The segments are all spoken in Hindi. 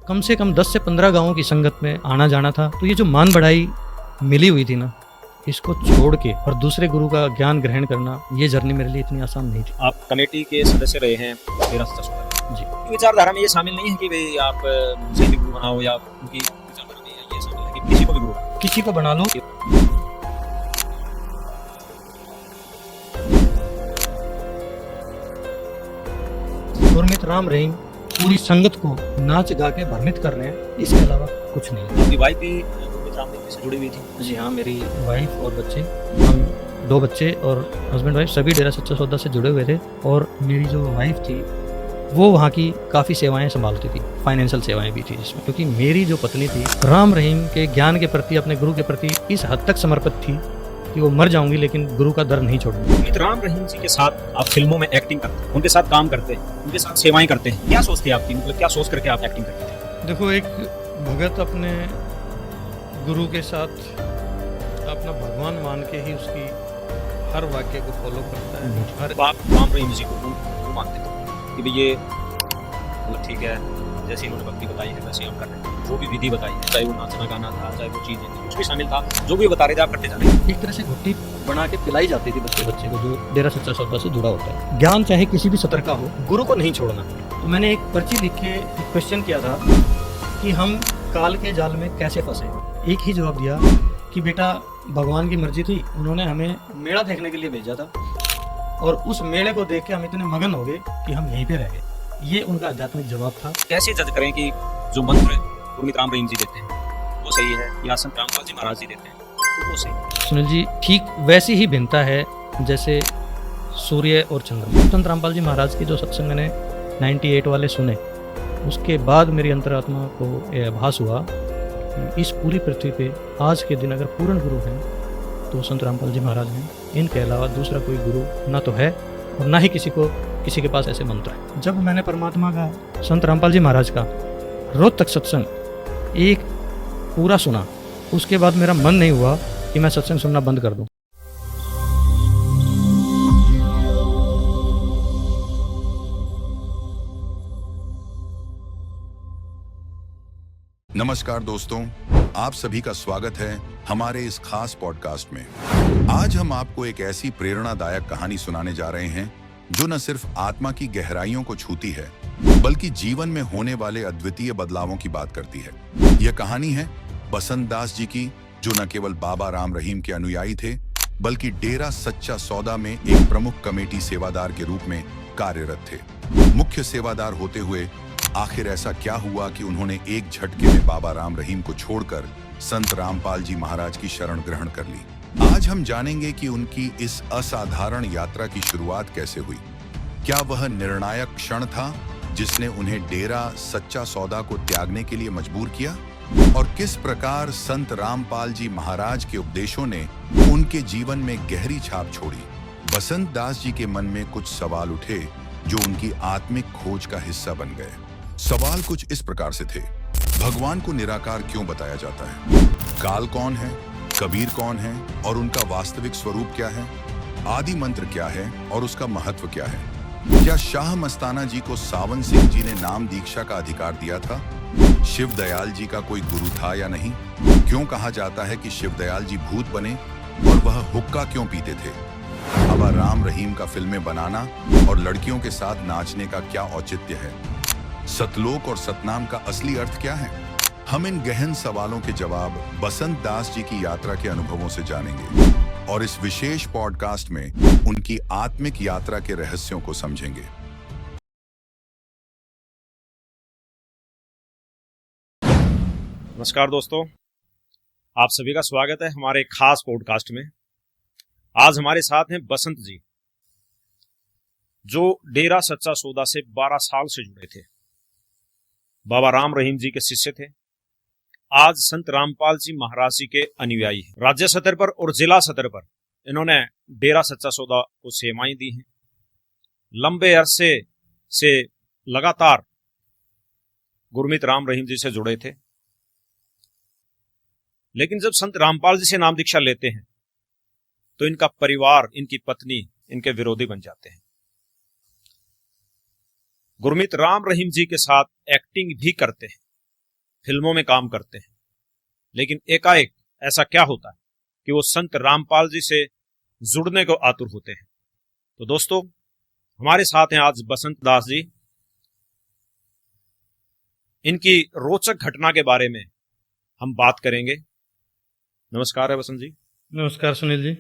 कम से कम 10 से 15 गाँवों की संगत में आना जाना था। तो ये जो मान बढ़ाई मिली हुई थी ना, इसको छोड़ के और दूसरे गुरु का ज्ञान ग्रहण करना, ये जर्नी मेरे लिए इतनी आसान नहीं थी। आप कमेटी के सदस्य रहे हैं 13 जी। विचारधारा में ये शामिल नहीं है कि भाई आप मुझे भी गुरु बनाओ, या उनकी विचारधारा में ये शामिल है कि किसी को भी गुरु बनाओ, किसी को बना लो। गुरमीत राम रहीम पूरी संगत को नाच गा के भ्रमित कर रहे हैं, इसके अलावा कुछ नहीं। आपकी वाइफ भी गुरमीत राम रहीम से जुड़ी हुई थी? जी हाँ, मेरी वाइफ और बच्चे, हम 2 बच्चे और हस्बैंड वाइफ सभी डेरा सच्चा सौदा से जुड़े हुए थे। और मेरी जो वाइफ थी वो वहाँ की काफ़ी सेवाएं संभालती थी, फाइनेंशियल सेवाएं भी थी जिसमें, क्योंकि मेरी जो पत्नी थी राम रहीम के ज्ञान के प्रति, अपने गुरु के प्रति इस हद तक समर्पित थी कि वो मर जाऊंगी लेकिन गुरु का दर नहीं छोड़ूंगी। गुरमीत राम रहीम जी के साथ आप फिल्मों में एक्टिंग करते हैं, उनके साथ काम करते हैं, उनके साथ सेवाएं करते हैं, क्या सोच थी आपकी, मतलब क्या सोच करके आप एक्टिंग करते थे? देखो, एक भगत अपने गुरु के साथ अपना भगवान मान के ही उसकी हर वाक्य को फॉलो करता है। हर आप राम रहीम जी को गुरु मानते थे कि भाई ये मतलब ठीक है, जैसे इन्होंने भक्ति बताई है वैसे हम कर रहे हैं, जो भी विधि बताई है, चाहे वो नाचना गाना था, चाहे वो चीजें थी, कुछ भी शामिल था, जो भी बता रहे थे आप करते जा रहे हैं। एक तरह से घुट्टी बना के पिलाई जाती थी बच्चे को, जो डेरा सच्चा सौदा से जुड़ा होता है। ज्ञान चाहे किसी भी सतर का हो, गुरु को नहीं छोड़ना। तो मैंने एक पर्ची लिख के क्वेश्चन किया था कि हम काल के जाल में कैसे फंसे। एक ही जवाब दिया कि बेटा, भगवान की मर्जी थी, उन्होंने हमें मेला देखने के लिए भेजा था और उस मेले को देख के हम इतने मगन हो गए कि हम यहीं पे रह गए। ये उनका आध्यात्मिक जवाब था। कैसे जज करें कि जो मंत्र गुरमीत राम रहीम जी देते हैं वो सही है, या संत रामपाल जी महाराज जी देते हैं तो वो सही है? सुनील जी, ठीक वैसी ही भिन्नता है जैसे सूर्य और चंद्रमा। संत रामपाल जी महाराज की जो सत्संग मैंने 98 वाले सुने, उसके बाद मेरी अंतरात्मा को यह आभास हुआ कि इस पूरी पृथ्वी पे आज के दिन अगर पूर्ण गुरु हैं तो संत रामपाल जी महाराज हैं। इनके अलावा दूसरा कोई गुरु ना तो है और ना ही किसी के पास ऐसे मंत्र है। जब मैंने परमात्मा का, संत रामपाल जी महाराज का रोज तक सत्संग एक पूरा सुना, उसके बाद मेरा मन नहीं हुआ कि मैं सत्संग सुनना बंद कर दूं। नमस्कार दोस्तों, आप सभी का स्वागत है हमारे इस खास पॉडकास्ट में। आज हम आपको एक ऐसी प्रेरणादायक कहानी सुनाने जा रहे हैं जो न सिर्फ आत्मा की गहराइयों को छूती है, बल्कि जीवन में होने वाले अद्वितीय बदलावों की बात करती है। यह कहानी है बसंत दास जी की, जो न केवल बाबा राम रहीम के अनुयायी थे, बल्कि डेरा सच्चा सौदा में एक प्रमुख कमेटी सेवादार के रूप में कार्यरत थे। मुख्य सेवादार होते हुए आखिर ऐसा क्या हुआ कि उन्होंने एक झटके में बाबा राम रहीम को छोड़कर संत रामपाल जी महाराज की शरण ग्रहण कर ली। आज हम जानेंगे कि उनकी इस असाधारण यात्रा की शुरुआत कैसे हुई। क्या वह निर्णायक क्षण था जिसने उन्हें डेरा सच्चा सौदा को त्यागने के लिए मजबूर किया, और किस प्रकार संत रामपाल जी महाराज के उपदेशों ने उनके जीवन में गहरी छाप छोड़ी। बसंत दास जी के मन में कुछ सवाल उठे जो उनकी आत्मिक खोज का हिस्सा बन गए। सवाल कुछ इस प्रकार से थे: भगवान को निराकार क्यों बताया जाता है? काल कौन है? कबीर कौन है और उनका वास्तविक स्वरूप क्या है? आदि मंत्र क्या है और उसका महत्व क्या है? क्या शाह मस्ताना जी को सावन सिंह जी ने नाम दीक्षा का अधिकार दिया था? शिव दयाल जी का कोई गुरु था या नहीं? क्यों कहा जाता है कि शिव दयाल जी भूत बने और वह हुक्का क्यों पीते थे? बाबा राम रहीम का फिल्में बनाना और लड़कियों के साथ नाचने का क्या औचित्य है? सतलोक और सतनाम का असली अर्थ क्या है? हम इन गहन सवालों के जवाब बसंत दास जी की यात्रा के अनुभवों से जानेंगे और इस विशेष पॉडकास्ट में उनकी आत्मिक यात्रा के रहस्यों को समझेंगे। नमस्कार दोस्तों, आप सभी का स्वागत है हमारे खास पॉडकास्ट में। आज हमारे साथ हैं बसंत जी, जो डेरा सच्चा सौदा से 12 साल से जुड़े थे, बाबा राम रहीम जी के शिष्य थे। आज संत रामपाल जी महाराज जी के अनुयायी हैं। राज्य स्तर पर और जिला स्तर पर इन्होंने डेरा सच्चा सौदा को सेवाएं दी हैं। लंबे अरसे से लगातार गुरमीत राम रहीम जी से जुड़े थे, लेकिन जब संत रामपाल जी से नाम दीक्षा लेते हैं तो इनका परिवार, इनकी पत्नी इनके विरोधी बन जाते हैं। गुरमीत राम रहीम जी के साथ एक्टिंग भी करते हैं, फिल्मों में काम करते हैं, लेकिन एकाएक ऐसा क्या होता है कि वो संत रामपाल जी से जुड़ने को आतुर होते हैं। तो दोस्तों, हमारे साथ हैं आज बसंत दास जी। इनकी रोचक घटना के बारे में हम बात करेंगे। नमस्कार है बसंत जी। नमस्कार सुनील जी।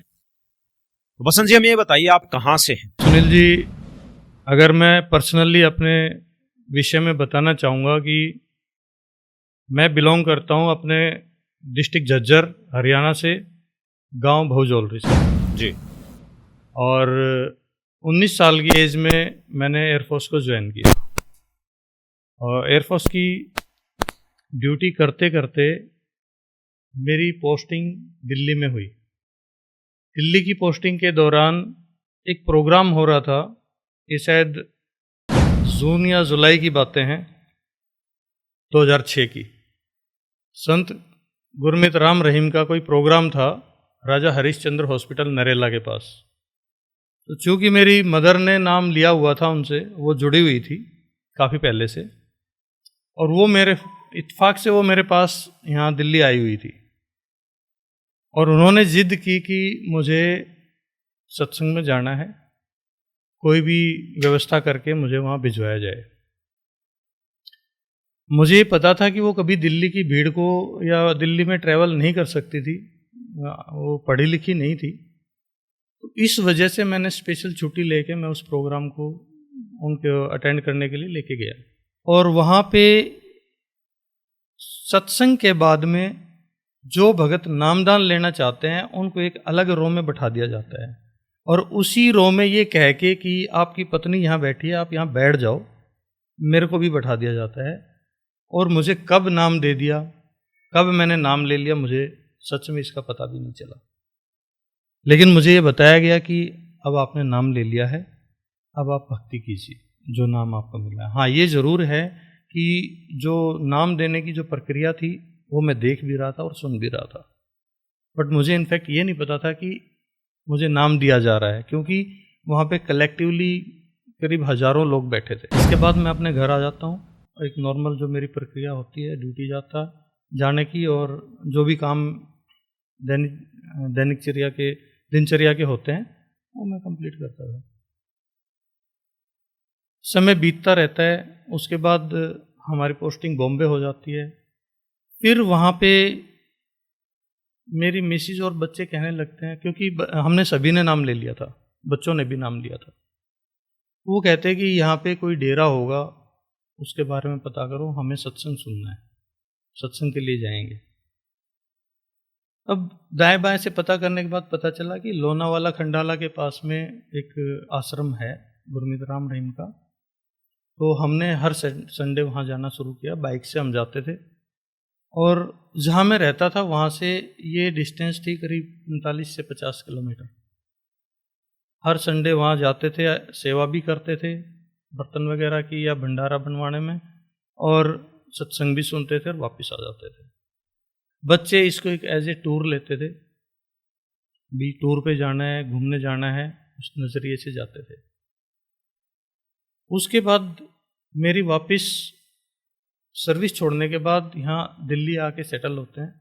बसंत जी, हम ये बताइए आप कहाँ से हैं? सुनील जी, अगर मैं पर्सनली अपने विषय में बताना चाहूँगा कि मैं बिलोंग करता हूँ अपने डिस्ट्रिक्ट झज्जर हरियाणा से, गांव भौजौलरी से जी। और 19 साल की एज में मैंने एयरफोर्स को ज्वाइन किया और एयरफोर्स की ड्यूटी करते करते मेरी पोस्टिंग दिल्ली में हुई। दिल्ली की पोस्टिंग के दौरान एक प्रोग्राम हो रहा था, ये शायद जून या जुलाई की बातें हैं, 2006 की। संत गुरमीत राम रहीम का कोई प्रोग्राम था राजा हरिश्चंद्र हॉस्पिटल नरेला के पास। तो चूंकि मेरी मदर ने नाम लिया हुआ था उनसे, वो जुड़ी हुई थी काफ़ी पहले से, और वो मेरे इत्तेफाक से वो मेरे पास यहाँ दिल्ली आई हुई थी और उन्होंने जिद की कि मुझे सत्संग में जाना है, कोई भी व्यवस्था करके मुझे वहाँ भिजवाया जाए। मुझे ये पता था कि वो कभी दिल्ली की भीड़ को या दिल्ली में ट्रैवल नहीं कर सकती थी, वो पढ़ी लिखी नहीं थी। तो इस वजह से मैंने स्पेशल छुट्टी लेके मैं उस प्रोग्राम को उनके अटेंड करने के लिए लेके गया। और वहाँ पे सत्संग के बाद में जो भगत नामदान लेना चाहते हैं उनको एक अलग रो में बैठा दिया जाता है और उसी रो में ये कह के कि आपकी पत्नी यहाँ बैठी है, आप यहाँ बैठ जाओ, मेरे को भी बैठा दिया जाता है। और मुझे कब नाम दे दिया, कब मैंने नाम ले लिया, मुझे सच में इसका पता भी नहीं चला। लेकिन मुझे ये बताया गया कि अब आपने नाम ले लिया है, अब आप भक्ति कीजिए जो नाम आपको मिला है। हाँ, ये ज़रूर है कि जो नाम देने की जो प्रक्रिया थी वो मैं देख भी रहा था और सुन भी रहा था, बट मुझे इनफैक्ट ये नहीं पता था कि मुझे नाम दिया जा रहा है, क्योंकि वहाँ पे कलेक्टिवली करीब हज़ारों लोग बैठे थे। इसके बाद मैं अपने घर आ जाता हूँ, एक नॉर्मल जो मेरी प्रक्रिया होती है ड्यूटी जाने की, और जो भी काम दिनचर्या के होते हैं वो मैं कंप्लीट करता था। समय बीतता रहता है, उसके बाद हमारी पोस्टिंग बॉम्बे हो जाती है। फिर वहाँ पे मेरी मिसेज और बच्चे कहने लगते हैं, क्योंकि हमने सभी ने नाम ले लिया था, बच्चों ने भी नाम लिया था, वो कहते हैं कि यहाँ पे कोई डेरा होगा, उसके बारे में पता करो, हमें सत्संग सुनना है, सत्संग के लिए जाएंगे। अब दाएं बाएं से पता करने के बाद पता चला कि लोनावाला खंडाला के पास में एक आश्रम है गुरमीत राम रहीम का। तो हमने हर संडे वहाँ जाना शुरू किया, बाइक से हम जाते थे, और जहाँ मैं रहता था वहाँ से ये डिस्टेंस थी करीब 45 से 50 किलोमीटर। हर संडे वहाँ जाते थे, सेवा भी करते थे बर्तन वगैरह की या भंडारा बनवाने में, और सत्संग भी सुनते थे और वापस आ जाते थे। बच्चे इसको एक एज ए टूर लेते थे, भी टूर पे जाना है, घूमने जाना है, उस नज़रिए से जाते थे। उसके बाद मेरी वापस सर्विस छोड़ने के बाद यहाँ दिल्ली आके सेटल होते हैं।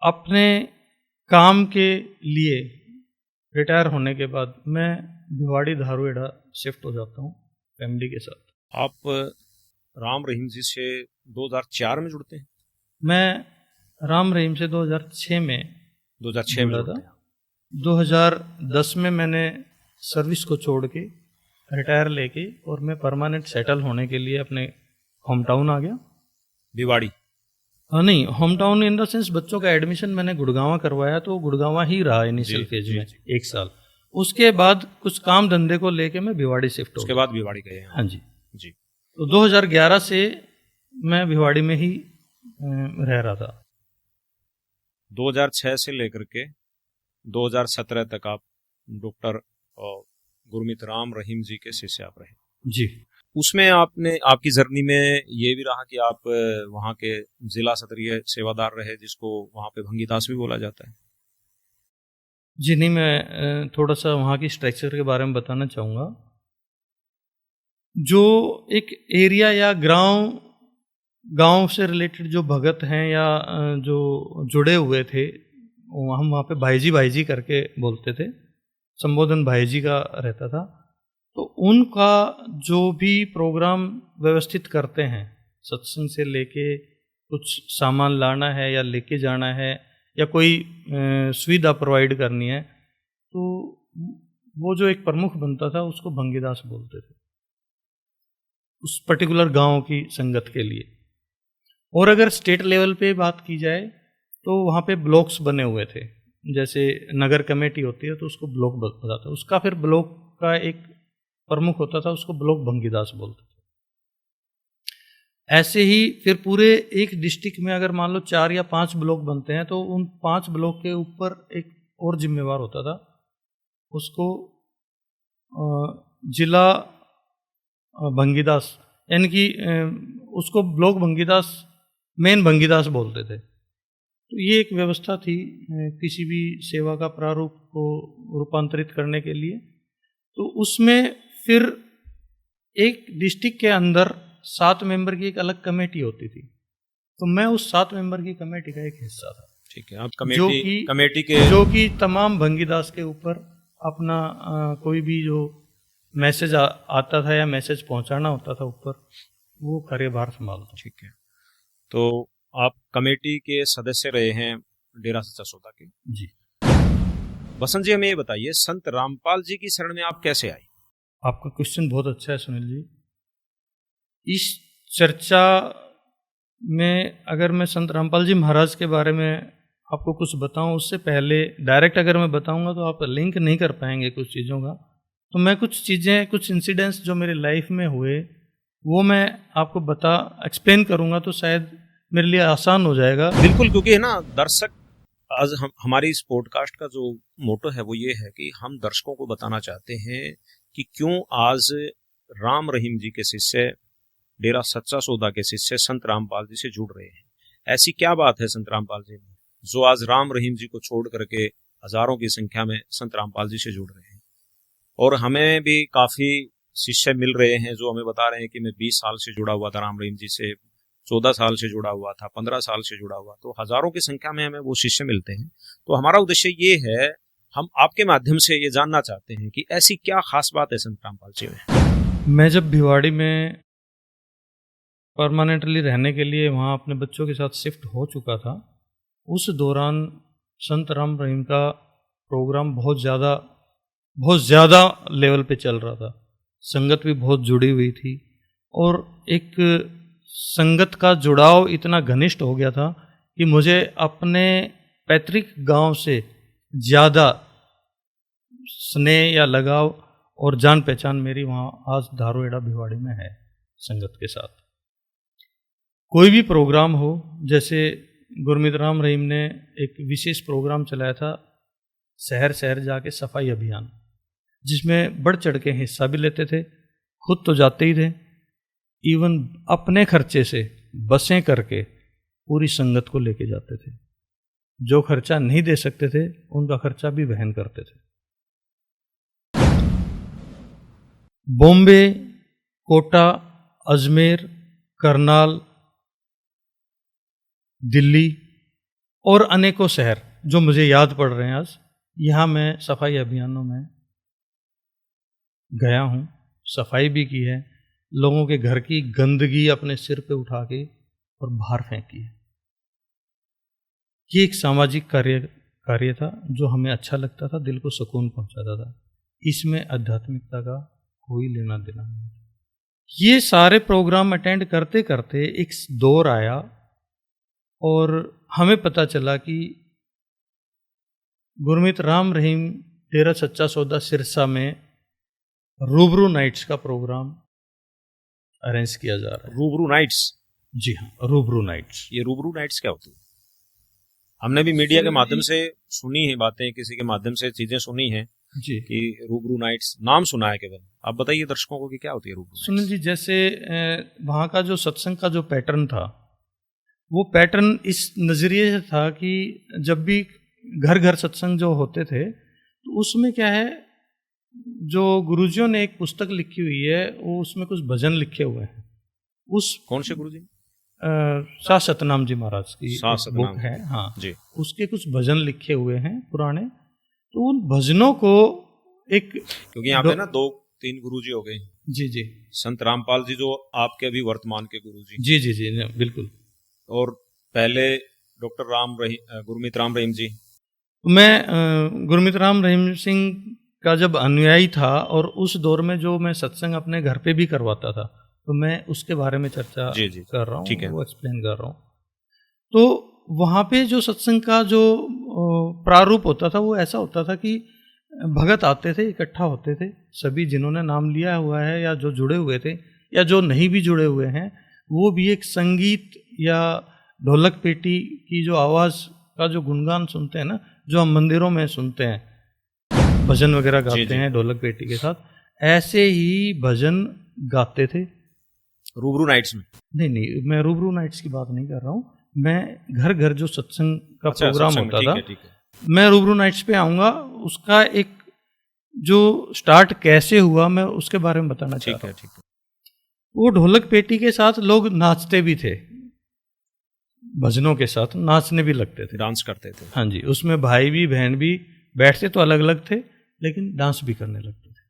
अपने काम के लिए रिटायर होने के बाद मैं भिवाड़ी धारूहेड़ा शिफ्ट हो जाता हूँ फैमिली के साथ। आप राम रहीम जी से 2004 में जुड़ते हैं? मैं राम रहीम से 2006 में जुड़ा था। 2010 में मैंने सर्विस को छोड़ के रिटायर लेके और मैं परमानेंट सेटल होने के लिए अपने होम टाउन आ गया, भिवाड़ी। नहीं, home town in the sense बच्चों का एडमिशन मैंने गुड़गांव करवाया, तो गुड़गांव ही रहा इनिशियल फेज में 1 साल। उसके बाद कुछ काम धंधे को लेके मैं भिवाड़ी शिफ्ट हो गया। उसके बाद भिवाड़ी गए? हाँ जी जी। तो 2011 से मैं भिवाड़ी में ही रह रहा था। 2006 से लेकर के 2017 तक आप डॉक्टर गुरमीत राम रहीम जी के शिष्य आप रहे? जी। उसमें आपकी जर्नी में ये भी रहा कि आप वहाँ के जिला स्तरीय सेवादार रहे, जिसको वहाँ पे भंगीदास भी बोला जाता है? जी नहीं, मैं थोड़ा सा वहाँ की स्ट्रक्चर के बारे में बताना चाहूँगा। जो एक एरिया या गांव गांव से रिलेटेड जो भगत हैं या जो जुड़े हुए थे, हम वहाँ पे भाई जी करके बोलते थे, संबोधन भाई जी का रहता था। तो उनका जो भी प्रोग्राम व्यवस्थित करते हैं, सत्संग से लेके कुछ सामान लाना है या लेके जाना है या कोई सुविधा प्रोवाइड करनी है, तो वो जो एक प्रमुख बनता था उसको भंगीदास बोलते थे उस पर्टिकुलर गांव की संगत के लिए। और अगर स्टेट लेवल पे बात की जाए तो वहाँ पे ब्लॉक्स बने हुए थे, जैसे नगर कमेटी होती है तो उसको ब्लॉक बताता है, उसका फिर ब्लॉक का एक प्रमुख होता था, उसको ब्लॉक भंगीदास बोलते थे। ऐसे ही फिर पूरे एक डिस्ट्रिक्ट में अगर मान लो 4 या 5 ब्लॉक बनते हैं तो उन 5 ब्लॉक के ऊपर एक और जिम्मेवार होता था, उसको जिला भंगीदास, यानी कि उसको ब्लॉक भंगीदास, मेन भंगीदास बोलते थे। तो ये एक व्यवस्था थी किसी भी सेवा का प्रारूप को रूपांतरित करने के लिए। तो उसमें फिर एक डिस्ट्रिक्ट के अंदर 7 मेंबर की एक अलग कमेटी होती थी, तो मैं उस 7 मेंबर की कमेटी का एक हिस्सा था। ठीक है, आप कमेटी के जो कि तमाम भंगीदास के ऊपर अपना कोई भी जो मैसेज आता था या मैसेज पहुंचाना होता था ऊपर, वो कार्यभार संभालता। ठीक है, तो आप कमेटी के सदस्य रहे हैं डेरा सच्चा सौदा के। जी। बसंत जी, हमें ये बताइए, संत रामपाल जी की शरण में आप कैसे आए? आपका क्वेश्चन बहुत अच्छा है सुनील जी। इस चर्चा में अगर मैं संत रामपाल जी महाराज के बारे में आपको कुछ बताऊं, उससे पहले डायरेक्ट अगर मैं बताऊंगा तो आप लिंक नहीं कर पाएंगे कुछ चीज़ों का। तो मैं कुछ चीज़ें, कुछ इंसिडेंट्स जो मेरे लाइफ में हुए वो मैं आपको एक्सप्लेन करूंगा तो शायद मेरे लिए आसान हो जाएगा। बिल्कुल, क्योंकि है ना दर्शक, आज हमारी इस पॉडकास्ट का जो मोटो है वो ये है कि हम दर्शकों को बताना चाहते हैं कि क्यों आज राम रहीम जी के शिष्य, डेरा सच्चा सौदा के शिष्य संत रामपाल जी से जुड़ रहे हैं। ऐसी क्या बात है संत रामपाल जी में जो आज राम रहीम जी को छोड़ करके हजारों की संख्या में संत रामपाल जी से जुड़ रहे हैं? और हमें भी काफी शिष्य मिल रहे हैं जो हमें बता रहे हैं कि मैं 20 साल से जुड़ा हुआ था राम रहीम जी से, 14 साल से जुड़ा हुआ था, 15 साल से जुड़ा हुआ। तो हजारों की संख्या में हमें वो शिष्य मिलते हैं। तो हमारा उद्देश्य ये है, हम आपके माध्यम से ये जानना चाहते हैं कि ऐसी क्या खास बात है संत रामपाल जी में। मैं जब भिवाड़ी में परमानेंटली रहने के लिए वहाँ अपने बच्चों के साथ शिफ्ट हो चुका था, उस दौरान संत राम रहीम का प्रोग्राम बहुत ज़्यादा लेवल पे चल रहा था। संगत भी बहुत जुड़ी हुई थी और एक संगत का जुड़ाव इतना घनिष्ठ हो गया था कि मुझे अपने पैतृक गांव से ज़्यादा स्नेह या लगाव और जान पहचान मेरी वहाँ आज धारोएड़ा भिवाड़ी में है संगत के साथ। कोई भी प्रोग्राम हो, जैसे गुरमीत राम रहीम ने एक विशेष प्रोग्राम चलाया था, शहर शहर जाके सफाई अभियान, जिसमें बढ़ चढ़ के हिस्सा भी लेते थे, खुद तो जाते ही थे, इवन अपने खर्चे से बसें करके पूरी संगत को लेके जाते थे। जो खर्चा नहीं दे सकते थे उनका खर्चा भी वहन करते थे। बॉम्बे, कोटा, अजमेर, करनाल, दिल्ली और अनेकों शहर जो मुझे याद पड़ रहे हैं आज, यहाँ मैं सफाई अभियानों में गया हूँ, सफाई भी की है, लोगों के घर की गंदगी अपने सिर पे उठा के और बाहर फेंकी है। ये एक सामाजिक कार्य था जो हमें अच्छा लगता था, दिल को सुकून पहुंचाता था। इसमें आध्यात्मिकता का कोई लेना देना नहीं। ये सारे प्रोग्राम अटेंड करते करते एक दौर आया और हमें पता चला कि गुरमीत राम रहीम डेरा सच्चा सौदा सिरसा में रूबरू नाइट्स का प्रोग्राम अरेंज किया जा रहा है। रूबरू नाइट्स? जी हाँ, रूबरू नाइट्स। ये रूबरू नाइट्स क्या होती है? हमने भी मीडिया के माध्यम से सुनी है बातें, किसी के माध्यम से चीजें सुनी हैं जी कि रूबरू नाइट्स, नाम सुना है केवल। आप बताइए दर्शकों को कि क्या होती है रूबरू? सुनील जी, जैसे वहाँ का जो सत्संग का जो पैटर्न था, वो पैटर्न इस नज़रिए से था कि जब भी घर घर सत्संग जो होते थे तो उसमें क्या है, जो गुरुजियों ने एक पुस्तक लिखी हुई है, वो उसमें कुछ भजन लिखे हुए हैं। उस कौन से गुरुजी? शाह सतनाम जी महाराज की शाह एक सतनाम बुक है, हाँ जी। उसके कुछ भजन लिखे हुए हैं पुराने। तो उन भजनों को एक, क्योंकि यहाँ पे ना 2-3 गुरुजी हो गए, जी जी संत रामपाल जी जो आपके अभी वर्तमान के गुरुजी, जी जी जी बिल्कुल। और पहले डॉक्टर गुरमीत राम रहीम जी। मैं गुरमीत राम रहीम सिंह का जब अनुयायी था और उस दौर में जो मैं सत्संग अपने घर पे भी करवाता था, तो मैं उसके बारे में चर्चा जी, जी, कर रहा ठीक है। हूँ, वो एक्सप्लेन कर रहा हूँ। तो वहाँ पे जो सत्संग का जो प्रारूप होता था वो ऐसा होता था कि भगत आते थे, इकट्ठा होते थे, सभी जिन्होंने नाम लिया हुआ है या जो जुड़े हुए थे या जो नहीं भी जुड़े हुए हैं, वो भी एक संगीत या ढोलक पेटी की जो आवाज़ का जो गुणगान सुनते हैं ना, जो हम मंदिरों में सुनते हैं, भजन वगैरह जी, गाते जी। हैं ढोलक पेटी के साथ, ऐसे ही भजन गाते थे। रूबरू नाइट्स में। नहीं, मैं रूबरू नाइट्स की बात नहीं कर रहा हूँ, मैं घर घर जो सत्संग का अच्छा, प्रोग्राम सत्संग में, होता ठीक था, है, ठीक है। मैं रूबरू नाइट्स पे आऊँगा, उसका एक जो स्टार्ट कैसे हुआ मैं उसके बारे में बताना ठीक चाहता है, हूँ। ठीक है। वो ढोलक पेटी के साथ लोग नाचते भी थे, भजनों के साथ नाचने भी लगते थे, डांस करते थे। हाँ जी, उसमें भाई भी बहन भी बैठते तो अलग अलग थे लेकिन डांस भी करने लगते थे।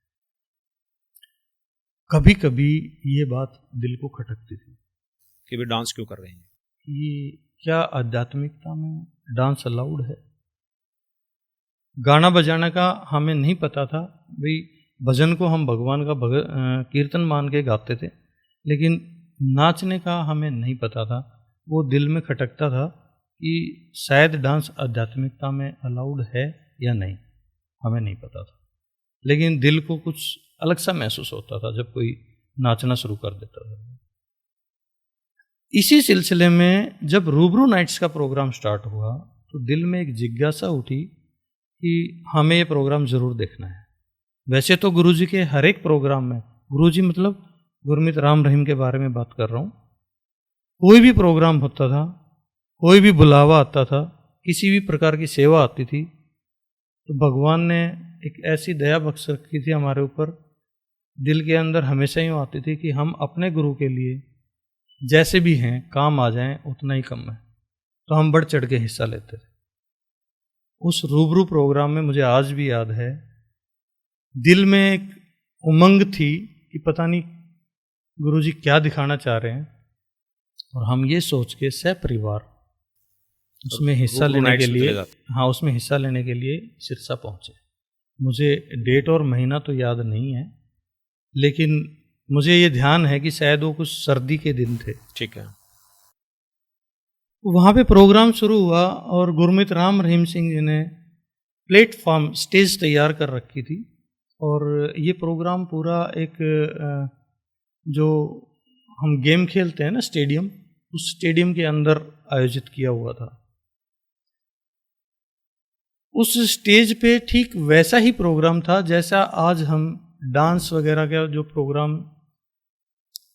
कभी कभी ये बात दिल को खटकती थी कि वे डांस क्यों कर रहे हैं। ये क्या आध्यात्मिकता में डांस अलाउड है? गाना बजाना का हमें नहीं पता था भाई, भजन को हम भगवान का कीर्तन मान के गाते थे, लेकिन नाचने का हमें नहीं पता था। वो दिल में खटकता था कि शायद डांस आध्यात्मिकता में अलाउड है या नहीं, हमें नहीं पता था, लेकिन दिल को कुछ अलग सा महसूस होता था जब कोई नाचना शुरू कर देता था। इसी सिलसिले में जब रूबरू नाइट्स का प्रोग्राम स्टार्ट हुआ तो दिल में एक जिज्ञासा उठी कि हमें ये प्रोग्राम ज़रूर देखना है। वैसे तो गुरुजी के हर एक प्रोग्राम में, गुरुजी मतलब गुरमीत राम रहीम के बारे में बात कर रहा हूँ, कोई भी प्रोग्राम होता था, कोई भी बुलावा आता था, किसी भी प्रकार की सेवा आती थी, तो भगवान ने एक ऐसी दया बख्श रखी थी हमारे ऊपर, दिल के अंदर हमेशा ही आती थी कि हम अपने गुरु के लिए जैसे भी हैं काम आ जाएं उतना ही कम है, तो हम बढ़ चढ़ के हिस्सा लेते थे। उस रूबरू प्रोग्राम में मुझे आज भी याद है, दिल में एक उमंग थी कि पता नहीं गुरुजी क्या दिखाना चाह रहे हैं, और हम ये सोच के सपरिवार उसमें हिस्सा रूबरू लेने नाइट्स के में लिए, चले जाते। हाँ उसमें हिस्सा लेने के लिए सिरसा पहुंचे। मुझे डेट और महीना तो याद नहीं है, लेकिन मुझे ये ध्यान है कि शायद वो कुछ सर्दी के दिन थे। ठीक है। वहाँ पे प्रोग्राम शुरू हुआ और गुरमीत राम रहीम सिंह जी ने प्लेटफॉर्म स्टेज तैयार कर रखी थी, और ये प्रोग्राम पूरा एक जो हम गेम खेलते हैं ना स्टेडियम, उस स्टेडियम के अंदर आयोजित किया हुआ था। उस स्टेज पे ठीक वैसा ही प्रोग्राम था जैसा आज हम डांस वगैरह का जो प्रोग्राम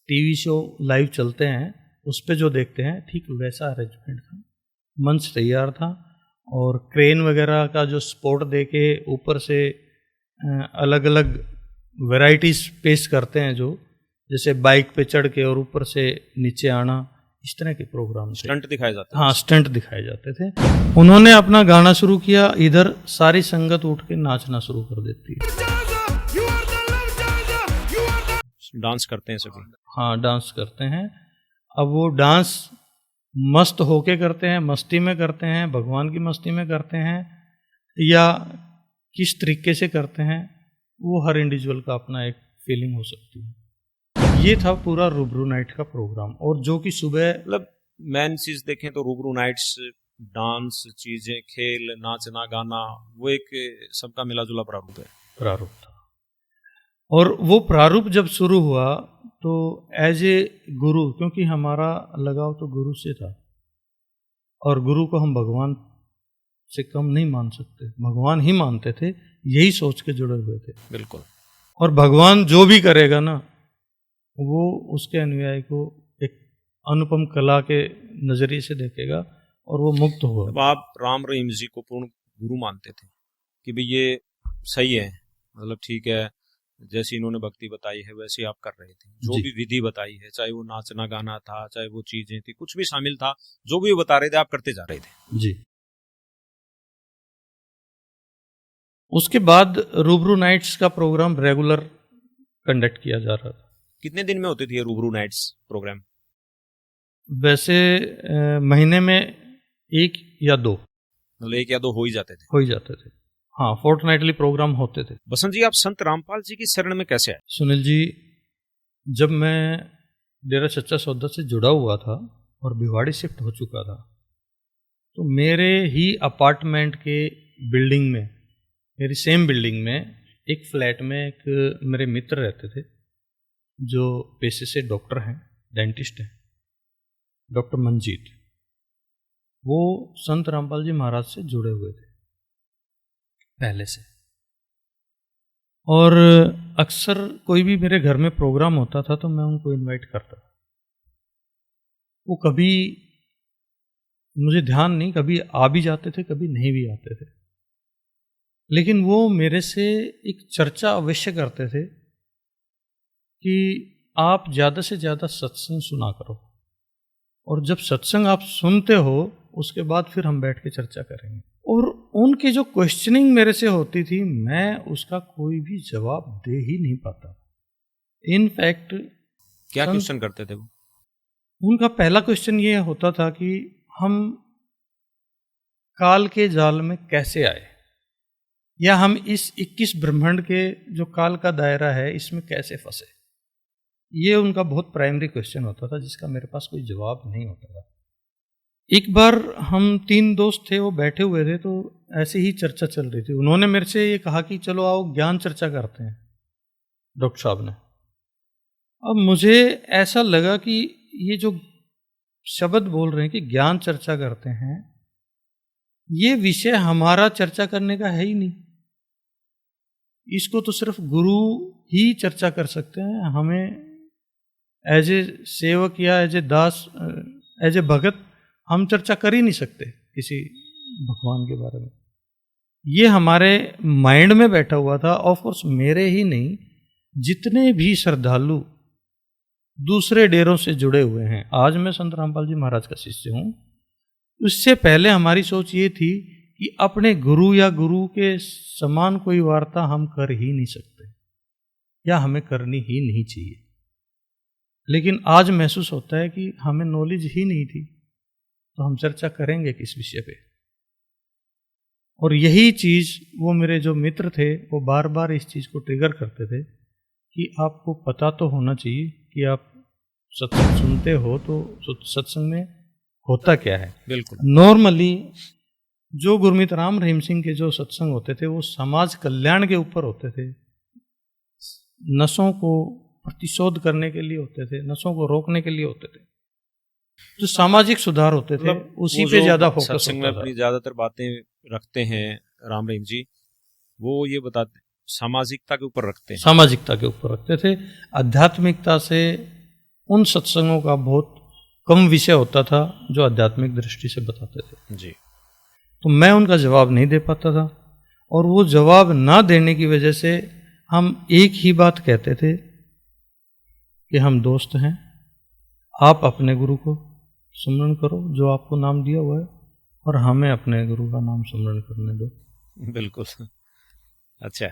टीवी शो लाइव चलते हैं उस पे जो देखते हैं, ठीक वैसा अरेंजमेंट था। मंच तैयार था और क्रेन वगैरह का जो सपोर्ट दे के ऊपर से अलग अलग वैरायटीज पेश करते हैं, जो जैसे बाइक पे चढ़ के और ऊपर से नीचे आना, इस तरह के प्रोग्राम थे। स्टंट दिखाए जाते। हाँ, स्टंट दिखाए जाते थे। उन्होंने अपना गाना शुरू किया, इधर सारी संगत उठ के नाचना शुरू कर देती है। डांस करते हैं सभी। हाँ, डांस करते हैं। अब वो डांस मस्त होके करते हैं, मस्ती में करते हैं, भगवान की मस्ती में करते हैं, या किस तरीके से करते हैं, वो हर इंडिविजुअल का अपना एक फीलिंग हो सकती है। ये था पूरा रूबरू नाइट का प्रोग्राम। और जो कि सुबह मतलब मेन चीज देखें तो रूबरू नाइट्स, डांस, चीजें, खेल, नाचना, गाना, वो एक सबका मिला जुला प्रारूप है। प्रारूप था, और वो प्रारूप जब शुरू हुआ तो एज ए गुरु, क्योंकि हमारा लगाव तो गुरु से था और गुरु को हम भगवान से कम नहीं मान सकते, भगवान ही मानते थे, यही सोच के जुड़े हुए थे। बिल्कुल। और भगवान जो भी करेगा ना, वो उसके अनुयायी को एक अनुपम कला के नजरिए से देखेगा और वो मुक्त होगा। अब आप राम रहीम जी को पूर्ण गुरु मानते थे कि भाई ये सही है, मतलब ठीक है, जैसी इन्होंने भक्ति बताई है वैसे आप कर रहे थे, जो जी। भी विधि बताई है, चाहे वो नाचना गाना था, चाहे वो चीजें थी, कुछ भी शामिल था, जो भी वो बता रहे थे आप करते जा रहे थे। जी। उसके बाद रूबरू नाइट्स का प्रोग्राम रेगुलर कंडक्ट किया जा रहा था। कितने दिन में होते थे ये रूबरू नाइट्स प्रोग्राम? वैसे महीने में 1 या 2 मतलब 1 या 2 हो ही जाते थे। हो ही जाते थे। हाँ, फोर्टनाइटली प्रोग्राम होते थे। बसंत जी, आप संत रामपाल जी की शरण में कैसे आए? सुनील जी, जब मैं डेरा सच्चा सौदा से जुड़ा हुआ था और भिवाड़ी शिफ्ट हो चुका था, तो मेरे ही अपार्टमेंट के बिल्डिंग में, मेरी सेम बिल्डिंग में एक फ्लैट में एक मेरे मित्र रहते थे, जो पेशे से डॉक्टर हैं, डेंटिस्ट हैं, डॉक्टर मंजीत। वो संत रामपाल जी महाराज से जुड़े हुए थे पहले से, और अक्सर कोई भी मेरे घर में प्रोग्राम होता था तो मैं उनको इनवाइट करता था। वो कभी मुझे ध्यान नहीं, कभी आ भी जाते थे, कभी नहीं भी आते थे, लेकिन वो मेरे से एक चर्चा अवश्य करते थे कि आप ज़्यादा से ज़्यादा सत्संग सुना करो, और जब सत्संग आप सुनते हो उसके बाद फिर हम बैठ के चर्चा करेंगे। और उनकी जो क्वेश्चनिंग मेरे से होती थी, मैं उसका कोई भी जवाब दे ही नहीं पाता। इनफैक्ट क्या क्वेश्चन करते थे वो? उनका पहला क्वेश्चन ये होता था कि हम काल के जाल में कैसे आए, या हम इस 21 ब्रह्मांड के जो काल का दायरा है इसमें कैसे फंसे। ये उनका बहुत प्राइमरी क्वेश्चन होता था, जिसका मेरे पास कोई जवाब नहीं होता था। एक बार हम 3 दोस्त थे, वो बैठे हुए थे, तो ऐसे ही चर्चा चल रही थी। उन्होंने मेरे से ये कहा कि चलो आओ ज्ञान चर्चा करते हैं, डॉक्टर साहब ने। अब मुझे ऐसा लगा कि ये जो शब्द बोल रहे हैं कि ज्ञान चर्चा करते हैं, ये विषय हमारा चर्चा करने का है ही नहीं। इसको तो सिर्फ गुरु ही चर्चा कर सकते हैं। हमें एज ए सेवक या as a Das, as a भगत हम चर्चा कर ही नहीं सकते किसी भगवान के बारे में। ये हमारे माइंड में बैठा हुआ था। ऑफ कोर्स मेरे ही नहीं, जितने भी श्रद्धालु दूसरे डेरों से जुड़े हुए हैं, आज मैं संत रामपाल जी महाराज का शिष्य हूँ, उससे पहले हमारी सोच ये थी कि अपने गुरु या गुरु के समान कोई वार्ता हम कर ही नहीं सकते, या हमें करनी ही नहीं चाहिए। लेकिन आज महसूस होता है कि हमें नॉलेज ही नहीं थी, तो हम चर्चा करेंगे किस विषय पे। और यही चीज वो मेरे जो मित्र थे, वो बार बार इस चीज को ट्रिगर करते थे कि आपको पता तो होना चाहिए कि आप सत्संग सुनते हो तो सत्संग में होता क्या है। बिल्कुल। नॉर्मली जो गुरमीत राम रहीम सिंह के जो सत्संग होते थे, वो समाज कल्याण के ऊपर होते थे, नशों को प्रतिशोध करने के लिए होते थे, नशों को रोकने के लिए होते थे, जो सामाजिक सुधार होते थे, उसी पे ज्यादा फोकस सत्संग में होता था। अपनी ज्यादातर बातें रखते हैं राम रहीम जी, वो ये बताते सामाजिकता के ऊपर रखते हैं, सामाजिकता के ऊपर रखते थे। आध्यात्मिकता से उन सत्संगों का बहुत कम विषय होता था जो आध्यात्मिक दृष्टि से बताते थे जी। तो मैं उनका जवाब नहीं दे पाता था, और वो जवाब ना देने की वजह से हम एक ही बात कहते थे कि हम दोस्त हैं, आप अपने गुरु को सुमरण करो जो आपको नाम दिया हुआ है, और हमें अपने गुरु का नाम सुमरण करने दो। बिल्कुल। अच्छा।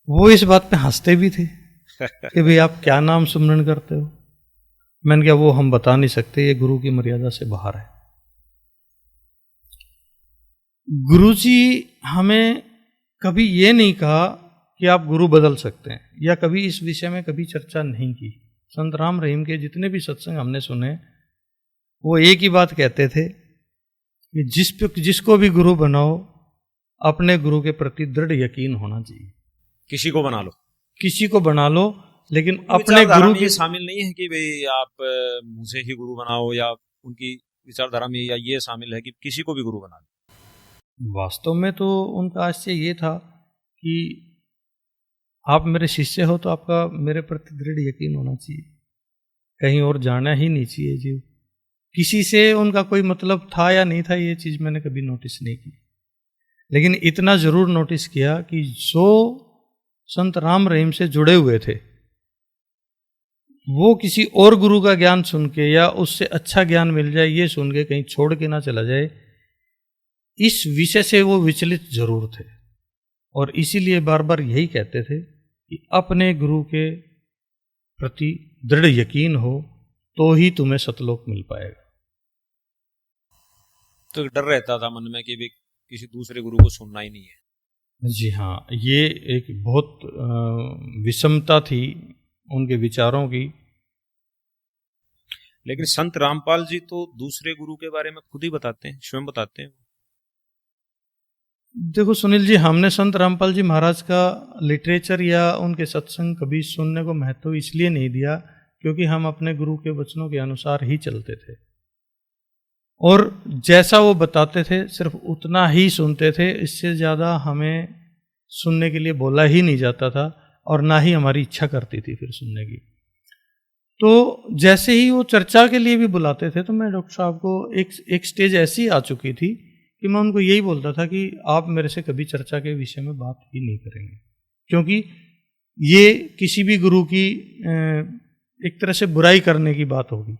वो इस बात पे हंसते भी थे कि भाई आप क्या नाम सुमरण करते हो। मैंने कहा वो हम बता नहीं सकते, ये गुरु की मर्यादा से बाहर है। गुरु जी हमें कभी ये नहीं कहा कि आप गुरु बदल सकते हैं, या कभी इस विषय में कभी चर्चा नहीं की। संत राम रहीम के जितने भी सत्संग हमने सुने, वो एक ही बात कहते थे कि जिसको भी गुरु बनाओ, अपने गुरु के प्रति दृढ़ यकीन होना चाहिए। किसी को बना लो, किसी को बना लो, लेकिन अपने विचारधारा गुरु में की ये शामिल नहीं है कि भाई आप मुझे ही गुरु बनाओ, या उनकी विचारधारा में या ये शामिल है कि किसी को भी गुरु बना लो। वास्तव में तो उनका आशय ये था कि आप मेरे शिष्य हो तो आपका मेरे प्रति दृढ़ यकीन होना चाहिए, कहीं और जाना ही नहीं चाहिए जीव। किसी से उनका कोई मतलब था या नहीं था, ये चीज मैंने कभी नोटिस नहीं की, लेकिन इतना जरूर नोटिस किया कि जो संत राम रहीम से जुड़े हुए थे, वो किसी और गुरु का ज्ञान सुन के या उससे अच्छा ज्ञान मिल जाए ये सुन के कहीं छोड़ के ना चला जाए, इस विषय से वो विचलित जरूर थे। और इसीलिए बार बार यही कहते थे कि अपने गुरु के प्रति दृढ़ यकीन हो तो ही तुम्हें सतलोक मिल पाएगा। तो डर रहता था मन में कि भी किसी दूसरे गुरु को सुनना ही नहीं है। जी हाँ, ये एक बहुत विषमता थी उनके विचारों की। लेकिन संत रामपाल जी तो दूसरे गुरु के बारे में खुद ही बताते हैं, स्वयं बताते हैं। देखो सुनील जी, हमने संत रामपाल जी महाराज का लिटरेचर या उनके सत्संग कभी सुनने को महत्व इसलिए नहीं दिया क्योंकि हम अपने गुरु के वचनों के अनुसार ही चलते थे और जैसा वो बताते थे सिर्फ उतना ही सुनते थे। इससे ज़्यादा हमें सुनने के लिए बोला ही नहीं जाता था और ना ही हमारी इच्छा करती थी फिर सुनने की। तो जैसे ही वो चर्चा के लिए भी बुलाते थे तो मैं डॉक्टर साहब को एक स्टेज ऐसी आ चुकी थी कि मैं उनको यही बोलता था कि आप मेरे से कभी चर्चा के विषय में बात ही नहीं करेंगे, क्योंकि ये किसी भी गुरु की एक तरह से बुराई करने की बात होगी।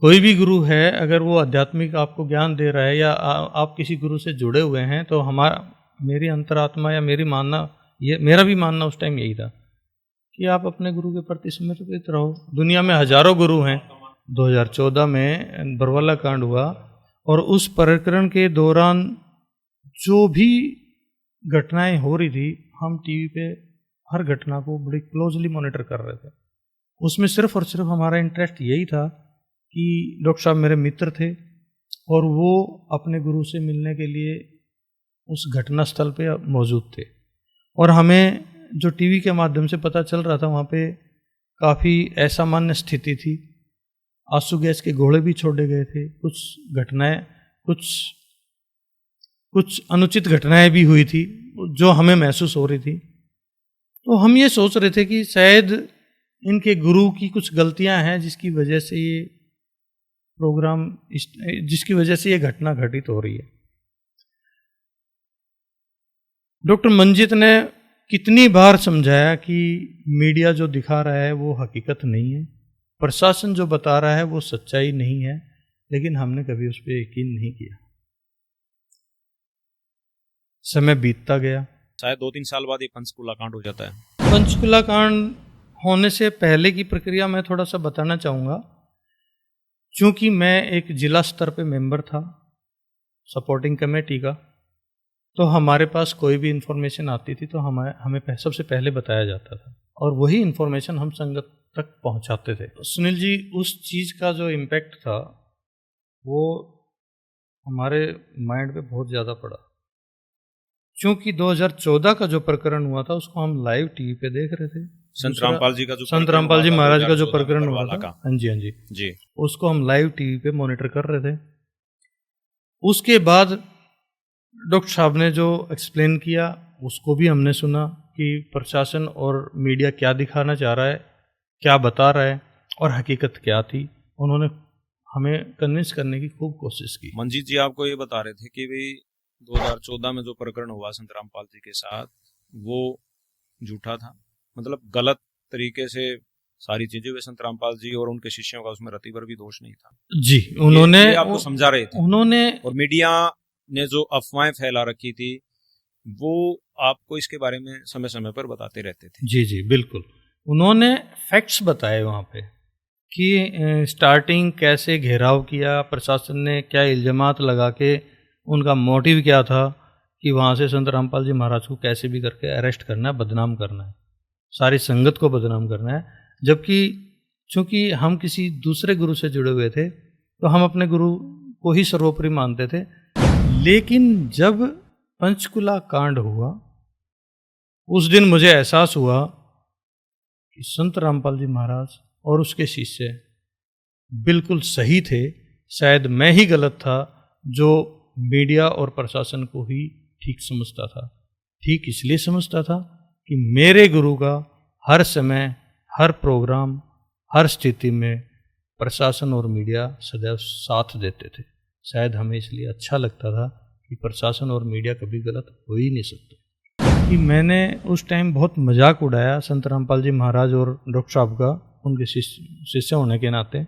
कोई भी गुरु है अगर वो आध्यात्मिक आपको ज्ञान दे रहा है या आप किसी गुरु से जुड़े हुए हैं तो मेरी अंतरात्मा या मेरा भी मानना उस टाइम यही था कि आप अपने गुरु के प्रति समर्पित रहो। दुनिया में हजारों गुरु हैं। 2014 में बरवाला कांड हुआ और उस प्रकरण के दौरान जो भी घटनाएं हो रही थी हम टीवी पे हर घटना को बड़ी क्लोजली मॉनिटर कर रहे थे। उसमें सिर्फ और सिर्फ हमारा इंटरेस्ट यही था कि डॉक्टर साहब मेरे मित्र थे और वो अपने गुरु से मिलने के लिए उस घटना स्थल पे मौजूद थे और हमें जो टीवी के माध्यम से पता चल रहा था वहाँ पे काफ़ी असामान्य स्थिति थी। आंसू गैस के गोले भी छोड़े गए थे, कुछ अनुचित घटनाएं भी हुई थी जो हमें महसूस हो रही थी। तो हम ये सोच रहे थे कि शायद इनके गुरु की कुछ गलतियां हैं जिसकी वजह से ये घटना घटित हो रही है। डॉक्टर मंजीत ने कितनी बार समझाया कि मीडिया जो दिखा रहा है वो हकीकत नहीं है, प्रशासन जो बता रहा है वो सच्चाई नहीं है, लेकिन हमने कभी उस पर यकीन नहीं किया। समय बीतता गया। शायद 2-3 साल बाद ये पंचकुला कांड हो जाता है। पंचकुला कांड होने से पहले की प्रक्रिया मैं थोड़ा सा बताना चाहूँगा। चूँकि मैं एक जिला स्तर पे मेंबर था सपोर्टिंग कमेटी का, तो हमारे पास कोई भी इंफॉर्मेशन आती थी तो हमें सबसे पहले बताया जाता था और वही इंफॉर्मेशन हम संगत तक पहुंचाते थे। सुनील जी, उस चीज़ का जो इम्पैक्ट था वो हमारे माइंड पे बहुत ज़्यादा पड़ा। क्योंकि 2014 का जो प्रकरण हुआ था उसको हम लाइव टीवी पे देख रहे थे। संत रामपाल जी महाराज का जो प्रकरण हुआ था, हाँ जी जी, उसको हम लाइव टीवी पे मॉनिटर कर रहे थे। उसके बाद डॉक्टर साहब ने जो एक्सप्लेन किया उसको भी हमने सुना कि प्रशासन और मीडिया क्या दिखाना चाह रहा है, क्या बता रहा है और हकीकत क्या थी। उन्होंने हमें कन्विंस करने की खूब कोशिश की। मंजीत जी आपको ये बता रहे थे कि भाई 2014 में जो प्रकरण हुआ संत रामपाल जी के साथ वो झूठा था, मतलब गलत तरीके से सारी चीजें वे संत रामपाल जी और उनके शिष्यों का उसमें रति भर भी दोष नहीं था। जी, उन्होंने आपको समझा रहे थे। और मीडिया ने जो अफवाहें फैला रखी थी वो आपको इसके बारे में समय समय पर बताते रहते थे। जी बिल्कुल, उन्होंने फैक्ट्स बताए वहाँ पे कि स्टार्टिंग कैसे घेराव किया, प्रशासन ने क्या इल्जामात लगा के, उनका मोटिव क्या था कि वहाँ से संत रामपाल जी महाराज को कैसे भी करके अरेस्ट करना है, बदनाम करना है, सारी संगत को बदनाम करना है। जबकि चूँकि हम किसी दूसरे गुरु से जुड़े हुए थे तो हम अपने गुरु को ही सर्वोपरि मानते थे। लेकिन जब पंचकुला कांड हुआ उस दिन मुझे एहसास हुआ कि संत रामपाल जी महाराज और उसके शिष्य बिल्कुल सही थे। शायद मैं ही गलत था जो मीडिया और प्रशासन को ही ठीक समझता था। ठीक इसलिए समझता था कि मेरे गुरु का हर समय, हर प्रोग्राम, हर स्थिति में प्रशासन और मीडिया सदैव साथ देते थे। शायद हमें इसलिए अच्छा लगता था कि प्रशासन और मीडिया कभी गलत हो ही नहीं सकते। कि मैंने उस टाइम बहुत मजाक उड़ाया संत रामपाल जी महाराज और डॉक्टर साहब का, उनके शिष्य होने के नाते।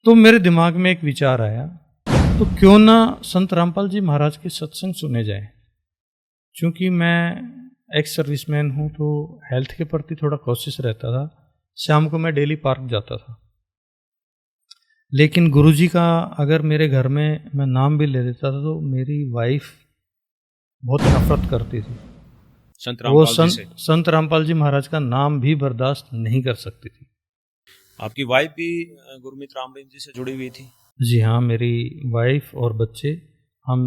तो मेरे दिमाग में एक विचार आया, तो क्यों ना संत रामपाल जी महाराज के सत्संग सुने जाए। क्योंकि मैं एक्स सर्विसमैन हूँ तो हेल्थ के प्रति थोड़ा कोशिश रहता था। शाम को मैं डेली पार्क जाता था, लेकिन गुरुजी का अगर मेरे घर में मैं नाम भी ले देता था तो मेरी वाइफ बहुत नफरत करती थी। वो संत रामपाल जी महाराज का नाम भी बर्दाश्त नहीं कर सकती थी। आपकी वाइफ भी गुरमीत रामरेम जी से जुड़ी हुई थी? जी हाँ, मेरी वाइफ और बच्चे, हम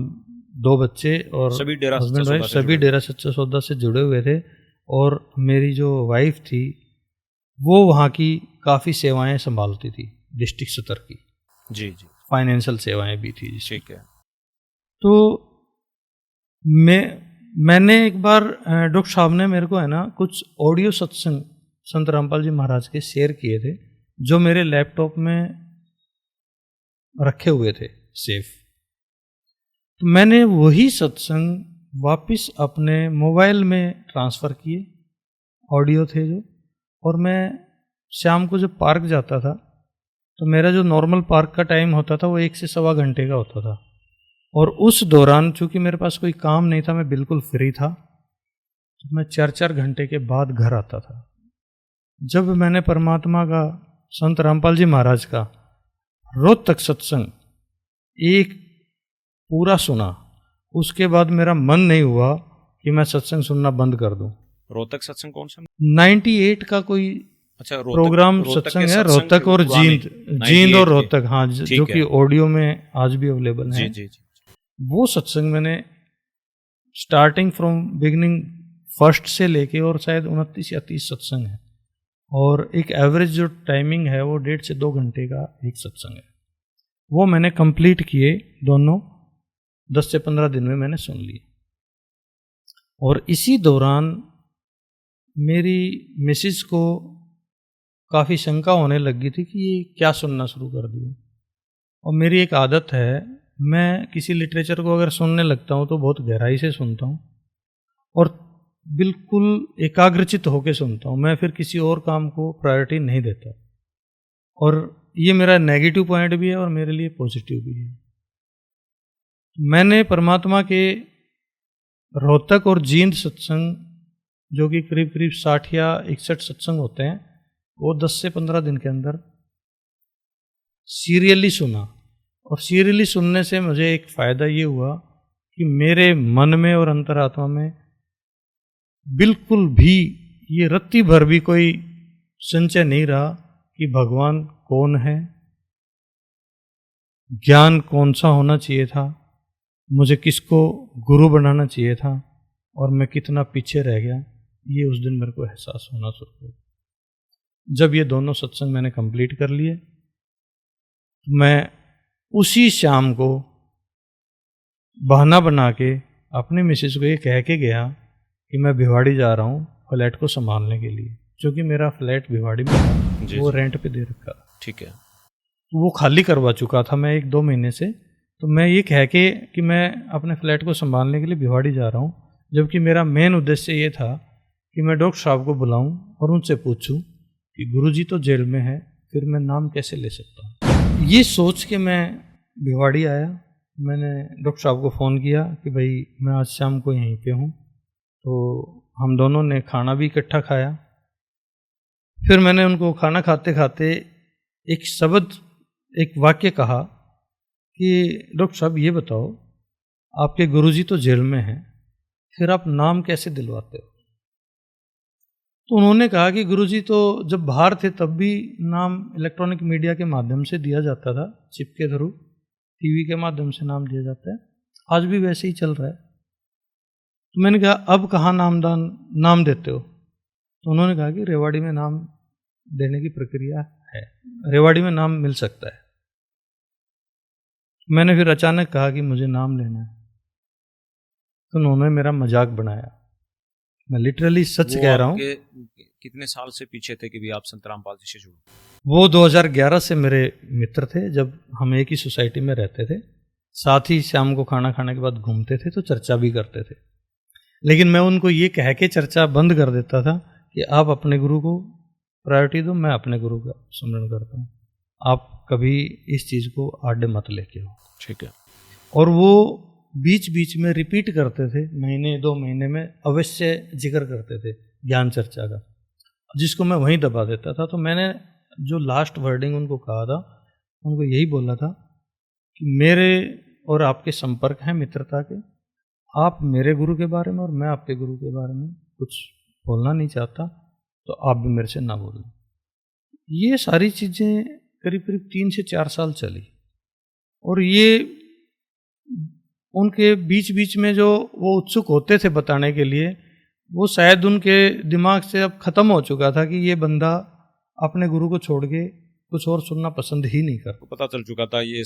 2 बच्चे और सभी डेरा हस्बैंड वाइफ सभी डेरा सच्चा सौदा से जुड़े हुए थे। और मेरी जो वाइफ थी वो वहाँ की काफ़ी सेवाएं संभालती थी, डिस्ट्रिक्ट स्तर की। जी। फाइनेंशियल सेवाएं भी थी। ठीक है। तो मैंने एक बार डॉक्टर साहब ने मेरे को है ना कुछ ऑडियो सत्संग संत रामपाल जी महाराज के शेयर किए थे, जो मेरे लैपटॉप में रखे हुए थे सेफ। तो मैंने वही सत्संग वापस अपने मोबाइल में ट्रांसफ़र किए, ऑडियो थे जो। और मैं शाम को जब पार्क जाता था तो मेरा जो नॉर्मल पार्क का टाइम होता था वो 1 से सवा घंटे का होता था। और उस दौरान चूंकि मेरे पास कोई काम नहीं था, मैं बिल्कुल फ्री था, तो मैं 4-4 घंटे के बाद घर आता था। जब मैंने परमात्मा का, संत रामपाल जी महाराज का रोहतक सत्संग एक पूरा सुना, उसके बाद मेरा मन नहीं हुआ कि मैं सत्संग सुनना बंद कर दूं। रोहतक सत्संग कौन सा? 98 का कोई अच्छा प्रोग्राम सत्संग है, रोहतक और जींद और रोहतक, हाँ, जो कि ऑडियो में आज भी अवेलेबल है। जी। वो सत्संग मैंने स्टार्टिंग फ्रॉम बिगिनिंग फर्स्ट से लेके, और शायद 29 या 30 सत्संग है, और एक एवरेज जो टाइमिंग है वो 1.5 से 2 घंटे का एक सत्संग है। वो मैंने कंप्लीट किए दोनों, 10 से 15 दिन में मैंने सुन लिए। और इसी दौरान मेरी मिसिज को काफ़ी शंका होने लगी थी कि ये क्या सुनना शुरू कर दिया। और मेरी एक आदत है, मैं किसी लिटरेचर को अगर सुनने लगता हूँ तो बहुत गहराई से सुनता हूँ और बिल्कुल एकाग्रचित होकर सुनता हूँ। मैं फिर किसी और काम को प्रायोरिटी नहीं देता। और ये मेरा नेगेटिव पॉइंट भी है और मेरे लिए पॉजिटिव भी है। मैंने परमात्मा के रोहतक और जींद सत्संग, जो कि करीब करीब 60 या 61 सत्संग होते हैं, वो 10 से 15 दिन के अंदर सीरियली सुना। और सीरियली सुनने से मुझे एक फ़ायदा ये हुआ कि मेरे मन में और अंतरात्मा में बिल्कुल भी ये रत्ती भर भी कोई संचय नहीं रहा कि भगवान कौन है, ज्ञान कौन सा होना चाहिए था, मुझे किसको गुरु बनाना चाहिए था, और मैं कितना पीछे रह गया। ये उस दिन मेरे को एहसास होना शुरू हुआ। जब ये दोनों सत्संग मैंने कंप्लीट कर लिए, मैं उसी शाम को बहाना बना के अपनी मिसेस को ये कह के गया कि मैं भिवाड़ी जा रहा हूँ फ्लैट को संभालने के लिए, क्योंकि मेरा फ्लैट भिवाड़ी में था, वो रेंट पे दे रखा। ठीक है। वो खाली करवा चुका था मैं 1-2 महीने से। तो मैं ये कह के कि मैं अपने फ्लैट को संभालने के लिए भिवाड़ी जा रहा हूँ, जबकि मेरा मेन उद्देश्य ये था कि मैं डॉक्टर साहब को बुलाऊं और उनसे पूछूं कि गुरुजी तो जेल में है, फिर मैं नाम कैसे ले सकता हूँ। ये सोच के मैं भिवाड़ी आया। मैंने डॉक्टर साहब को फ़ोन किया कि भाई मैं आज शाम को यहीं पे हूँ। तो हम दोनों ने खाना भी इकट्ठा खाया। फिर मैंने उनको खाना खाते खाते एक शब्द, एक वाक्य कहा कि डॉक्टर साहब ये बताओ, आपके गुरुजी तो जेल में हैं, फिर आप नाम कैसे दिलवाते हो? तो उन्होंने कहा कि गुरुजी तो जब बाहर थे तब भी नाम इलेक्ट्रॉनिक मीडिया के माध्यम से दिया जाता था, चिप के थ्रू, टीवी के माध्यम से नाम दिया जाता है, आज भी वैसे ही चल रहा है। तो मैंने कहा अब कहाँ नाम देते हो? तो उन्होंने कहा कि रेवाड़ी में नाम देने की प्रक्रिया है, रेवाड़ी में नाम मिल सकता है। मैंने फिर अचानक कहा कि मुझे नाम लेना है, तो उन्होंने मेरा मजाक बनाया। मैं लिटरली सच कह रहा हूँ। कितने साल से पीछे थे कि भी आप संत रामपाल जी से जुड़े? वो 2011 से मेरे मित्र थे, जब हम एक ही सोसाइटी में रहते थे, साथ ही शाम को खाना खाने के बाद घूमते थे, तो चर्चा भी करते थे। लेकिन मैं उनको ये कह के चर्चा बंद कर देता था कि आप अपने गुरु को प्रायोरिटी दो, मैं अपने गुरु का स्मरण करता हूँ, आप कभी इस चीज़ को आड़े मत लेके हो। ठीक है। और वो बीच बीच में रिपीट करते थे, महीने 2 महीने में अवश्य जिक्र करते थे ज्ञान चर्चा का, जिसको मैं वहीं दबा देता था। तो मैंने जो लास्ट वर्डिंग उनको कहा था, उनको यही बोला था कि मेरे और आपके संपर्क हैं मित्रता के, आप मेरे गुरु के बारे में और मैं आपके गुरु के बारे में कुछ बोलना नहीं चाहता, तो आप भी मेरे से ना बोलें। ये सारी चीज़ें करीब करीब 3 से 4 साल चली, और ये उनके बीच बीच में जो वो उत्सुक होते थे बताने के लिए, वो शायद उनके दिमाग से अब ख़त्म हो चुका था कि ये बंदा अपने गुरु को छोड़ के कुछ और सुनना पसंद ही नहीं करता। पता चल चुका था ये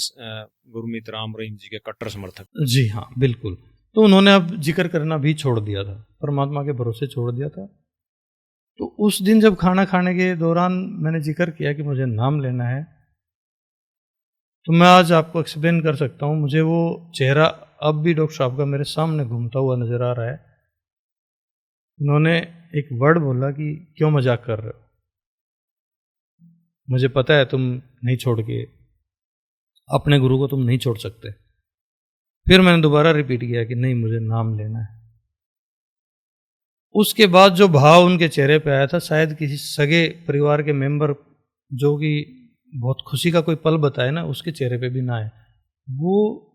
गुरमीत राम रहीम जी के कट्टर समर्थक। जी हाँ, बिल्कुल। तो उन्होंने अब जिक्र करना भी छोड़ दिया था, परमात्मा के भरोसे छोड़ दिया था। तो उस दिन जब खाना खाने के दौरान मैंने जिक्र किया कि मुझे नाम लेना है, तो मैं आज आपको एक्सप्लेन कर सकता हूँ। मुझे वो चेहरा अब भी डॉक्टर साहब का मेरे सामने घूमता हुआ नजर आ रहा है। उन्होंने एक वर्ड बोला कि क्यों मजाक कर रहे हो, मुझे पता है तुम नहीं छोड़ के, अपने गुरु को तुम नहीं छोड़ सकते। फिर मैंने दोबारा रिपीट किया कि नहीं, मुझे नाम लेना है। उसके बाद जो भाव उनके चेहरे पे आया था, शायद किसी सगे परिवार के मेंबर जो कि बहुत खुशी का कोई पल बताए ना, उसके चेहरे पे भी ना आए। वो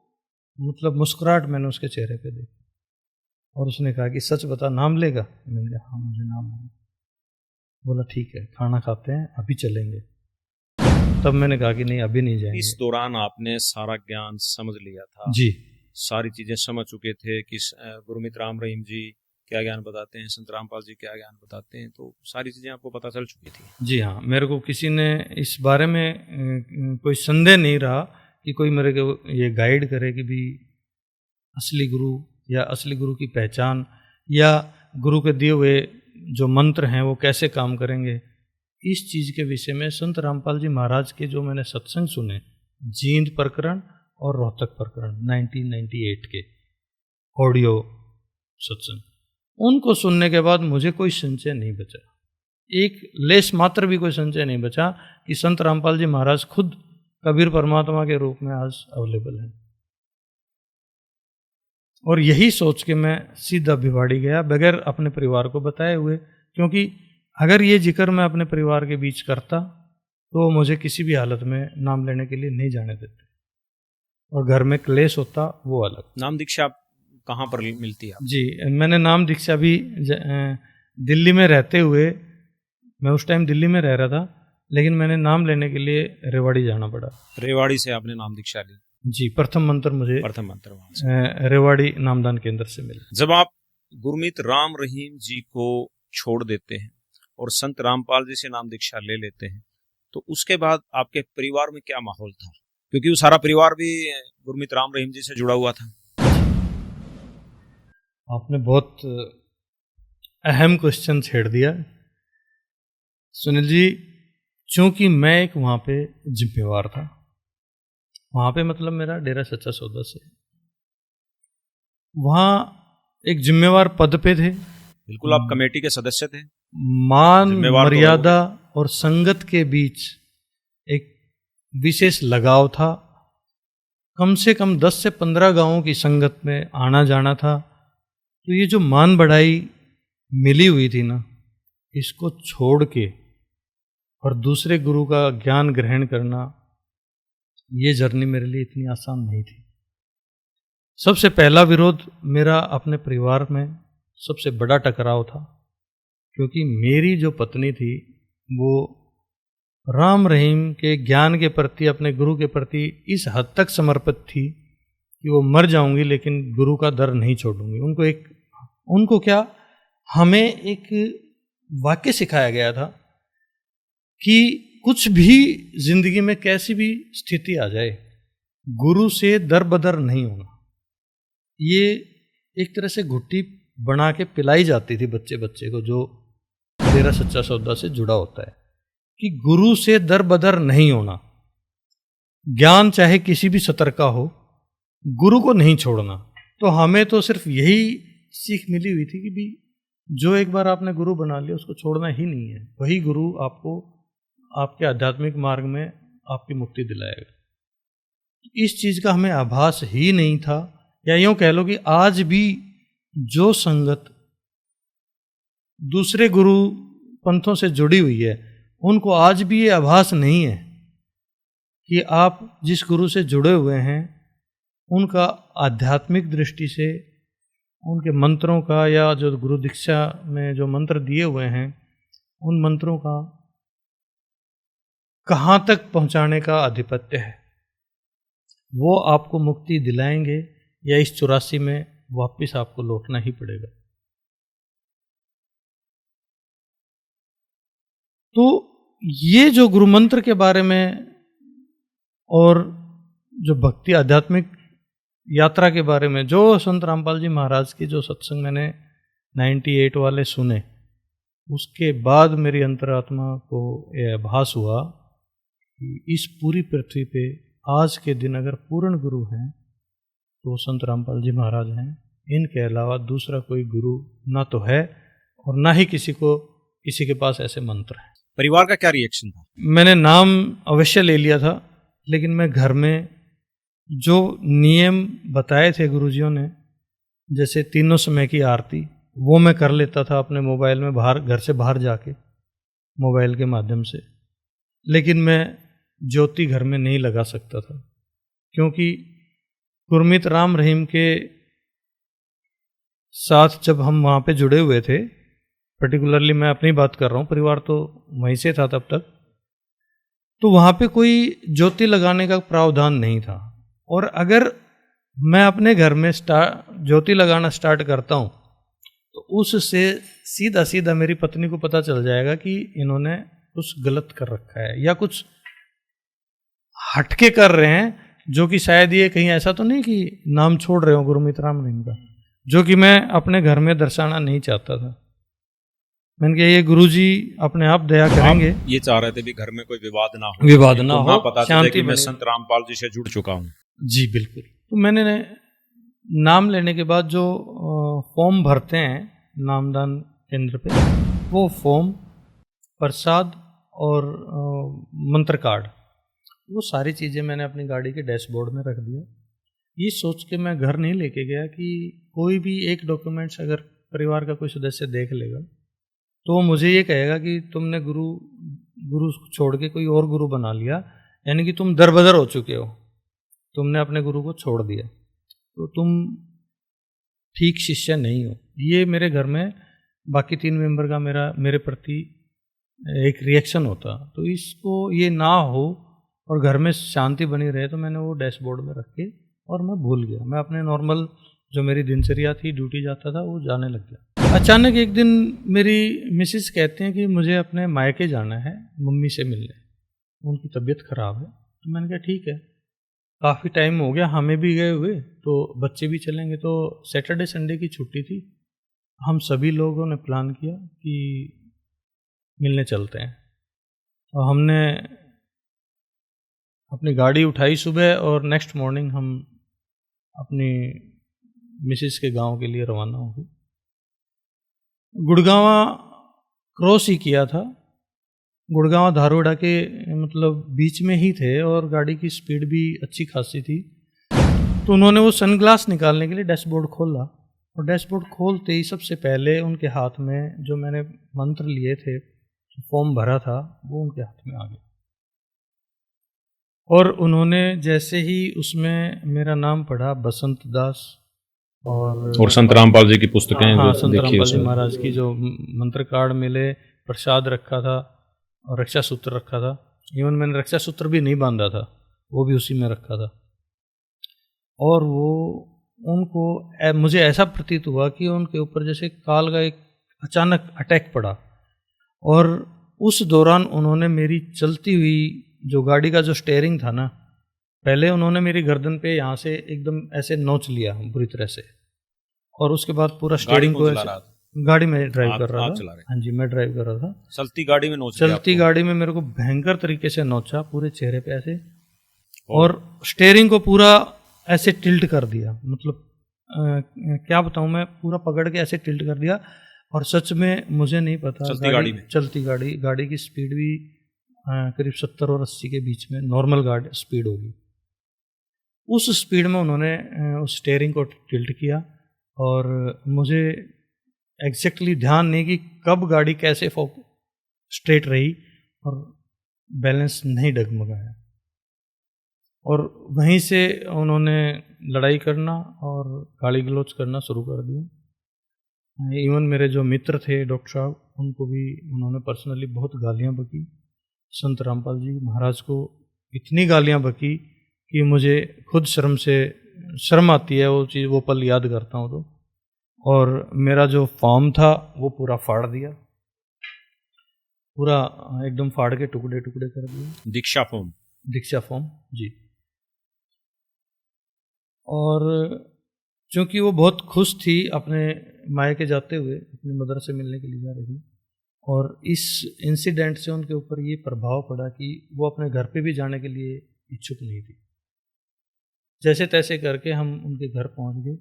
मतलब मुस्कुराहट मैंने उसके चेहरे पे देखी, और उसने कहा कि सच बता, नाम लेगा? मैंने कहा हाँ, मुझे नाम लेना। बोला ठीक है, खाना खाते हैं, अभी चलेंगे। तब मैंने कहा कि नहीं, अभी नहीं जाएंगे। इस दौरान आपने सारा ज्ञान समझ लिया था? जी, सारी चीजें समझ चुके थे कि गुरमीत राम रहीम जी क्या ज्ञान बताते हैं, संत रामपाल जी क्या ज्ञान बताते हैं, तो सारी चीजें आपको पता चल चुकी थी? जी हाँ, मेरे को किसी ने इस बारे में कोई संदेह नहीं रहा कि कोई मेरे को ये गाइड करे कि भी असली गुरु या असली गुरु की पहचान या गुरु के दिए हुए जो मंत्र हैं वो कैसे काम करेंगे। इस चीज़ के विषय में संत रामपाल जी महाराज के जो मैंने सत्संग सुने, जींद प्रकरण और रोहतक प्रकरण 1998 के ऑडियो सत्संग, उनको सुनने के बाद मुझे कोई संशय नहीं बचा, एक लेस मात्र भी कोई संशय नहीं बचा कि संत रामपाल जी महाराज खुद कबीर परमात्मा के रूप में आज अवेलेबल हैं। और यही सोच के मैं सीधा भिवाड़ी गया, बगैर अपने परिवार को बताए हुए, क्योंकि अगर ये जिक्र मैं अपने परिवार के बीच करता तो मुझे किसी भी हालत में नाम लेने के लिए नहीं जाने देते, और घर में क्लेश होता वो अलग। नाम दीक्षा कहाँ पर मिलती है? जी, मैंने नाम दीक्षा भी दिल्ली में रहते हुए, मैं उस टाइम दिल्ली में रह रहा था, लेकिन मैंने नाम लेने के लिए रेवाड़ी जाना पड़ा। रेवाड़ी से आपने नाम दीक्षा ली? जी, प्रथम मंत्र मुझे वहाँ से रेवाड़ी नामदान केंद्र से मिला। जब आप गुरमीत राम रहीम जी को छोड़ देते हैं और संत रामपाल जी से नाम दीक्षा ले लेते हैं, तो उसके बाद आपके परिवार में क्या माहौल था? क्योंकि वो सारा परिवार भी गुरमीत राम रहीम जी से जुड़ा हुआ था। आपने बहुत अहम क्वेश्चन छेड़ दिया सुनील जी, चूंकि मैं एक वहाँ पे जिम्मेवार था, वहाँ पे मतलब मेरा डेरा सच्चा सौदा से, वहाँ एक जिम्मेवार पद पे थे। बिल्कुल, आप कमेटी के सदस्य थे। मान मर्यादा और संगत के बीच एक विशेष लगाव था। कम से कम 10 से 15 गांवों की संगत में आना जाना था। तो ये जो मान बढ़ाई मिली हुई थी ना, इसको छोड़ के और दूसरे गुरु का ज्ञान ग्रहण करना, ये जर्नी मेरे लिए इतनी आसान नहीं थी। सबसे पहला विरोध मेरा अपने परिवार में सबसे बड़ा टकराव था, क्योंकि मेरी जो पत्नी थी वो राम रहीम के ज्ञान के प्रति, अपने गुरु के प्रति इस हद तक समर्पित थी कि वो मर जाऊंगी लेकिन गुरु का दर नहीं छोड़ूंगी। उनको क्या, हमें एक वाक्य सिखाया गया था कि कुछ भी जिंदगी में कैसी भी स्थिति आ जाए, गुरु से दर बदर नहीं होना। ये एक तरह से घुट्टी बना के पिलाई जाती थी बच्चे को, जो तेरा सच्चा सौदा से जुड़ा होता है, कि गुरु से दर बदर नहीं होना। ज्ञान चाहे किसी भी सतर का हो, गुरु को नहीं छोड़ना। तो हमें तो सिर्फ यही सीख मिली हुई थी कि भी जो एक बार आपने गुरु बना लिया उसको छोड़ना ही नहीं है। वही गुरु आपको आपके आध्यात्मिक मार्ग में आपकी मुक्ति दिलाएगा। इस चीज का हमें आभास ही नहीं था, या यूं कह लो कि आज भी जो संगत दूसरे गुरु पंथों से जुड़ी हुई है उनको आज भी ये आभास नहीं है कि आप जिस गुरु से जुड़े हुए हैं उनका आध्यात्मिक दृष्टि से उनके मंत्रों का, या जो गुरु दीक्षा में जो मंत्र दिए हुए हैं उन मंत्रों का कहाँ तक पहुंचाने का आधिपत्य है। वो आपको मुक्ति दिलाएंगे या इस 84 में वापस आपको लौटना ही पड़ेगा। तो ये जो गुरु मंत्र के बारे में और जो भक्ति आध्यात्मिक यात्रा के बारे में जो संत रामपाल जी महाराज की जो सत्संग मैंने 98 वाले सुने, उसके बाद मेरी अंतरात्मा को यह आभास हुआ कि इस पूरी पृथ्वी पे आज के दिन अगर पूर्ण गुरु हैं तो संत रामपाल जी महाराज हैं। इनके अलावा दूसरा कोई गुरु ना तो है और ना ही किसी के पास ऐसे मंत्र हैं। परिवार का क्या रिएक्शन था? मैंने नाम अवश्य ले लिया था, लेकिन मैं घर में जो नियम बताए थे गुरुजियों ने, जैसे तीनों समय की आरती, वो मैं कर लेता था अपने मोबाइल में घर से बाहर जाके मोबाइल के माध्यम से। लेकिन मैं ज्योति घर में नहीं लगा सकता था, क्योंकि गुरमीत राम रहीम के साथ जब हम वहाँ पे जुड़े हुए थे, पर्टिकुलरली मैं अपनी बात कर रहा हूँ, परिवार तो वहीं से था तब तक, तो वहाँ पे कोई ज्योति लगाने का प्रावधान नहीं था। और अगर मैं अपने घर में ज्योति लगाना स्टार्ट करता हूँ तो उससे सीधा मेरी पत्नी को पता चल जाएगा कि इन्होंने कुछ गलत कर रखा है या कुछ हटके कर रहे हैं, जो कि शायद ये कहीं ऐसा तो नहीं कि नाम छोड़ रहे हो गुरमीत राम रहीम का, जो कि मैं अपने घर में दर्शाना नहीं चाहता था। मैंने कहा ये गुरुजी अपने आप दया करेंगे। ये चाह रहे थे भी घर में कोई विवाद ना हो, पता चले कि मैं संत रामपाल जी से जुड़ चुका हूँ। जी बिल्कुल। तो मैंने नाम लेने के बाद जो फॉर्म भरते हैं नामदान केंद्र पे, वो फॉर्म, प्रसाद और मंत्र कार्ड, वो सारी चीज़ें मैंने अपनी गाड़ी के डैशबोर्ड में रख दिया। ये सोच के मैं घर नहीं लेके गया कि कोई भी एक डॉक्यूमेंट्स अगर परिवार का कोई सदस्य देख लेगा तो मुझे ये कहेगा कि तुमने गुरु छोड़ के कोई और गुरु बना लिया, यानी कि तुम दरबदर हो चुके हो, तुमने अपने गुरु को छोड़ दिया, तो तुम ठीक शिष्य नहीं हो। ये मेरे घर में बाकी 3 मेंबर का मेरे प्रति एक रिएक्शन होता। तो इसको ये ना हो और घर में शांति बनी रहे, तो मैंने वो डैशबोर्ड में रख के और मैं भूल गया। मैं अपने नॉर्मल जो मेरी दिनचर्या थी, ड्यूटी जाता था, वो जाने लग गया। अचानक एक दिन मेरी मिसेस कहते हैं कि मुझे अपने मायके जाना है मम्मी से मिलने, उनकी तबीयत खराब है। तो मैंने कहा ठीक है, काफ़ी टाइम हो गया हमें भी गए हुए, तो बच्चे भी चलेंगे। तो सैटरडे संडे की छुट्टी थी, हम सभी लोगों ने प्लान किया कि मिलने चलते हैं। तो हमने अपनी गाड़ी उठाई सुबह और नेक्स्ट मॉर्निंग हम अपनी मिसेस के गांव के लिए रवाना हो गए। गुड़गांव क्रॉस ही किया था, गुड़गांव धारोड़ा के मतलब बीच में ही थे और गाड़ी की स्पीड भी अच्छी खासी थी। तो उन्होंने वो सनग्लास निकालने के लिए डैशबोर्ड खोला, और डैशबोर्ड खोलते ही सबसे पहले उनके हाथ में जो मैंने मंत्र लिए थे, फॉर्म भरा था, वो उनके हाथ में आ गया। और उन्होंने जैसे ही उसमें मेरा नाम पढ़ा, बसंत दास और संत रामपाल जी की पुस्तकें, हाँ, संत रामपाल जी महाराज की जो मंत्र कार्ड मिले, प्रसाद रखा था और रक्षा सूत्र रखा था। इवन मैंने रक्षा सूत्र भी नहीं बांधा था, वो भी उसी में रखा था। और वो उनको मुझे ऐसा प्रतीत हुआ कि उनके ऊपर जैसे काल का एक अचानक अटैक पड़ा, और उस दौरान उन्होंने मेरी चलती हुई जो गाड़ी का जो स्टेयरिंग था ना, पहले उन्होंने मेरी गर्दन पे यहाँ से एकदम ऐसे नोच लिया बुरी तरह से, और उसके बाद पूरा स्टेयरिंग को गाड़ी में ड्राइव कर रहा था। हाँ जी, मैं ड्राइव कर रहा था। चलती गाड़ी में मेरे को भयंकर तरीके से नोचा पूरे चेहरे पे ऐसे, और स्टेयरिंग को पूरा ऐसे टिल्ट कर दिया, मतलब क्या बताऊं, मैं पूरा पकड़ के ऐसे टिल्ट कर दिया। और सच में मुझे नहीं पता, चलती गाड़ी की स्पीड भी करीब 70 और 80 के बीच में नॉर्मल गाड़ी स्पीड होगी। उस स्पीड में उन्होंने उस स्टीयरिंग को टिल्ट किया और मुझे एग्जैक्टली ध्यान नहीं कि कब गाड़ी कैसे स्ट्रेट रही और बैलेंस नहीं डगमगाया। और वहीं से उन्होंने लड़ाई करना और गाली गलौज करना शुरू कर दिया। इवन मेरे जो मित्र थे डॉक्टर साहब, उनको भी उन्होंने पर्सनली बहुत गालियां बकी। संत रामपाल जी महाराज को इतनी गालियां बकी कि मुझे खुद शर्म आती है वो चीज़, वो पल याद करता हूँ तो। और मेरा जो फॉर्म था वो पूरा फाड़ दिया, पूरा एकदम फाड़ के टुकड़े टुकड़े कर दिए। दीक्षा फॉर्म जी। और चूंकि वो बहुत खुश थी अपने मायके जाते हुए, अपनी मदर से मिलने के लिए जा रही थी, और इस इंसिडेंट से उनके ऊपर ये प्रभाव पड़ा कि वो अपने घर पे भी जाने के लिए इच्छुक नहीं थी। जैसे तैसे करके हम उनके घर पहुंच गए।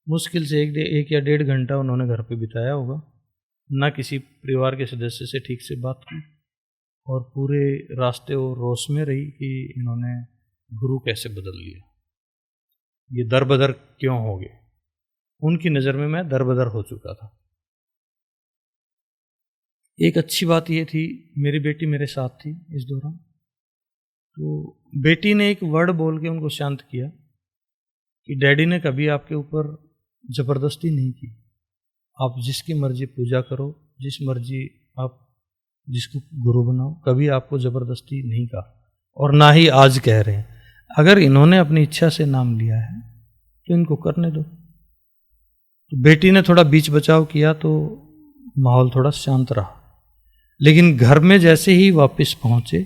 मुश्किल से एक या 1.5 घंटा उन्होंने घर पे बिताया होगा, ना किसी परिवार के सदस्य से ठीक से बात की, और पूरे रास्ते वो रोष में रही कि इन्होंने गुरु कैसे बदल लिया, ये दरबदर क्यों हो गए। उनकी नज़र में मैं दरबदर हो चुका था। एक अच्छी बात ये थी, मेरी बेटी मेरे साथ थी इस दौरान, तो बेटी ने एक वर्ड बोल के उनको शांत किया कि डैडी ने कभी आपके ऊपर ज़बरदस्ती नहीं की, आप जिसकी मर्जी पूजा करो, जिस मर्जी आप जिसको गुरु बनाओ, कभी आपको ज़बरदस्ती नहीं कहा और ना ही आज कह रहे हैं। अगर इन्होंने अपनी इच्छा से नाम लिया है तो इनको करने दो। तो बेटी ने थोड़ा बीच बचाव किया तो माहौल थोड़ा शांत रहा। लेकिन घर में जैसे ही वापस पहुंचे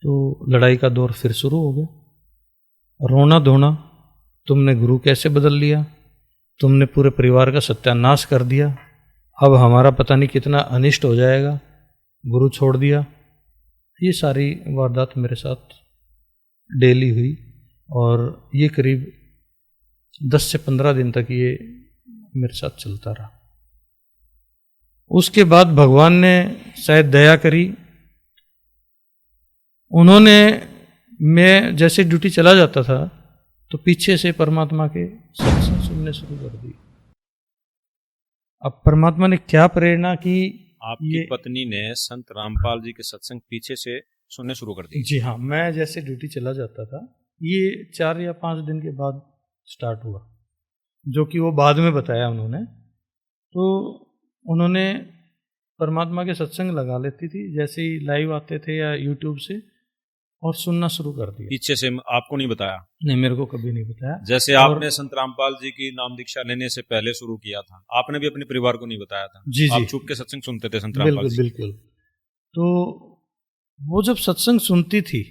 तो लड़ाई का दौर फिर शुरू हो गया। रोना धोना, तुमने गुरु कैसे बदल लिया, तुमने पूरे परिवार का सत्यानाश कर दिया, अब हमारा पता नहीं कितना अनिष्ट हो जाएगा, गुरु छोड़ दिया। ये सारी वारदात मेरे साथ डेली हुई और ये करीब 10 से 15 दिन तक ये मेरे साथ चलता रहा। उसके बाद भगवान ने शायद दया करी, उन्होंने, मैं जैसे ड्यूटी चला जाता था तो पीछे से परमात्मा के सत्संग सुनने शुरू कर दी। अब परमात्मा ने क्या प्रेरणा की, आपकी पत्नी ने संत रामपाल जी के सत्संग पीछे से सुनने शुरू कर दी? जी हाँ, मैं जैसे ड्यूटी चला जाता था, ये 4 या 5 दिन के बाद स्टार्ट हुआ, जो कि वो बाद में बताया उन्होंने। तो उन्होंने परमात्मा के सत्संग लगा लेती थी, जैसे ही लाइव आते थे या यूट्यूब से, और सुनना शुरू कर दिया। पीछे से आपको नहीं बताया? नहीं, मेरे को कभी नहीं बताया। जैसे आपने संत रामपाल जी की नाम दीक्षा लेने से पहले शुरू किया था, आपने भी अपने परिवार को नहीं बताया था? जी आप जी, चुप के सत्संग सुनते थे संत रामपाल जी? बिल्कुल। तो वो जब सत्संग सुनती थी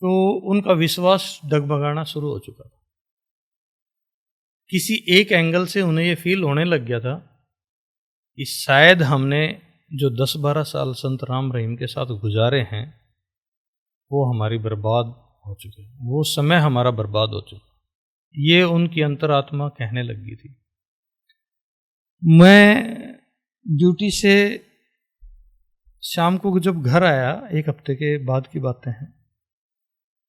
तो उनका विश्वास डगमगाना शुरू हो चुका था। किसी एक एंगल से उन्हें ये फील होने लग गया था कि शायद हमने जो 10-12 साल संत राम रहीम के साथ गुजारे हैं वो हमारी बर्बाद हो चुके हैं, वो समय हमारा बर्बाद हो चुका। ये उनकी अंतरात्मा कहने लगी थी। मैं ड्यूटी से शाम को जब घर आया, 1 हफ्ते के बाद की बातें हैं,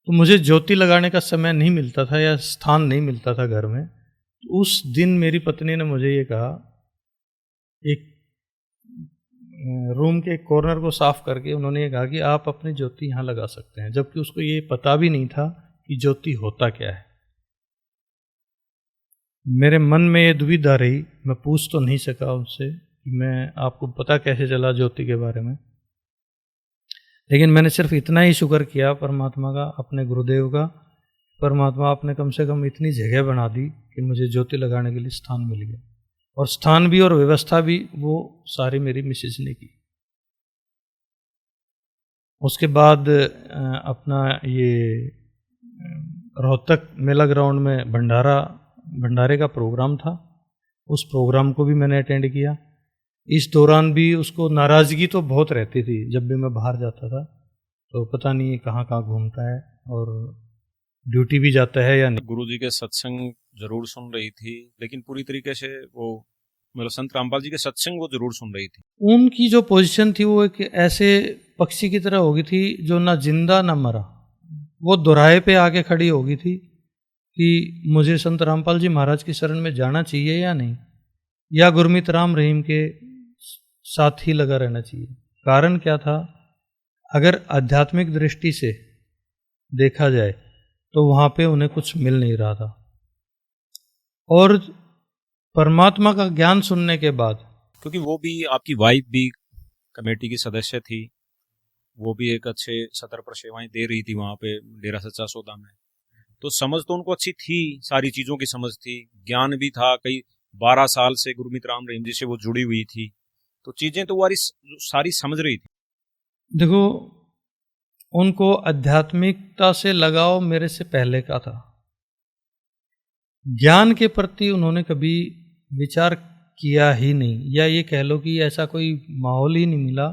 तो मुझे ज्योति लगाने का समय नहीं मिलता था या स्थान नहीं मिलता था घर में। उस दिन मेरी पत्नी ने मुझे ये कहा, एक रूम के कॉर्नर को साफ करके उन्होंने ये कहा कि आप अपनी ज्योति यहाँ लगा सकते हैं, जबकि उसको ये पता भी नहीं था कि ज्योति होता क्या है। मेरे मन में ये दुविधा रही, मैं पूछ तो नहीं सका उनसे कि मैं आपको पता कैसे चला ज्योति के बारे में, लेकिन मैंने सिर्फ इतना ही शुक्र किया परमात्मा का, अपने गुरुदेव का, परमात्मा आपने कम से कम इतनी जगह बना दी कि मुझे ज्योति लगाने के लिए स्थान मिल गया। और स्थान भी और व्यवस्था भी वो सारी मेरी मिसेज ने की। उसके बाद अपना ये रोहतक मेला ग्राउंड में भंडारे का प्रोग्राम था, उस प्रोग्राम को भी मैंने अटेंड किया। इस दौरान भी उसको नाराज़गी तो बहुत रहती थी, जब भी मैं बाहर जाता था तो पता नहीं कहाँ कहाँ घूमता है और ड्यूटी भी जाता है या नहीं। गुरुजी के सत्संग जरूर सुन रही थी, लेकिन पूरी तरीके से वो मतलब संत रामपाल जी के सत्संग वो जरूर सुन रही थी। उनकी जो पोजीशन थी वो एक ऐसे पक्षी की तरह हो गई थी जो ना जिंदा ना मरा। वो दोराहे पे आके खड़ी हो गई थी कि मुझे संत रामपाल जी महाराज की शरण में जाना चाहिए या नहीं, या गुरमीत राम रहीम के साथ ही लगा रहना चाहिए। कारण क्या था, अगर आध्यात्मिक दृष्टि से देखा जाए तो वहाँ पे उन्हें कुछ मिल नहीं रहा था। और परमात्मा का ज्ञान सुनने के बाद, क्योंकि वो भी आपकी वाइफ भी कमेटी की सदस्य थी, वो भी एक अच्छे सतर पर सेवाएं दे रही थी वहां पे डेरा सच्चा सौदा में, तो समझ तो उनको अच्छी थी, सारी चीजों की समझ थी, ज्ञान भी था, कई 12 साल से गुरमीत राम रहीम जी से वो जुड़ी हुई थी, तो चीजें तो वो सारी समझ रही थी। देखो, उनको आध्यात्मिकता से लगाव मेरे से पहले का था। ज्ञान के प्रति उन्होंने कभी विचार किया ही नहीं, या ये कह लो कि ऐसा कोई माहौल ही नहीं मिला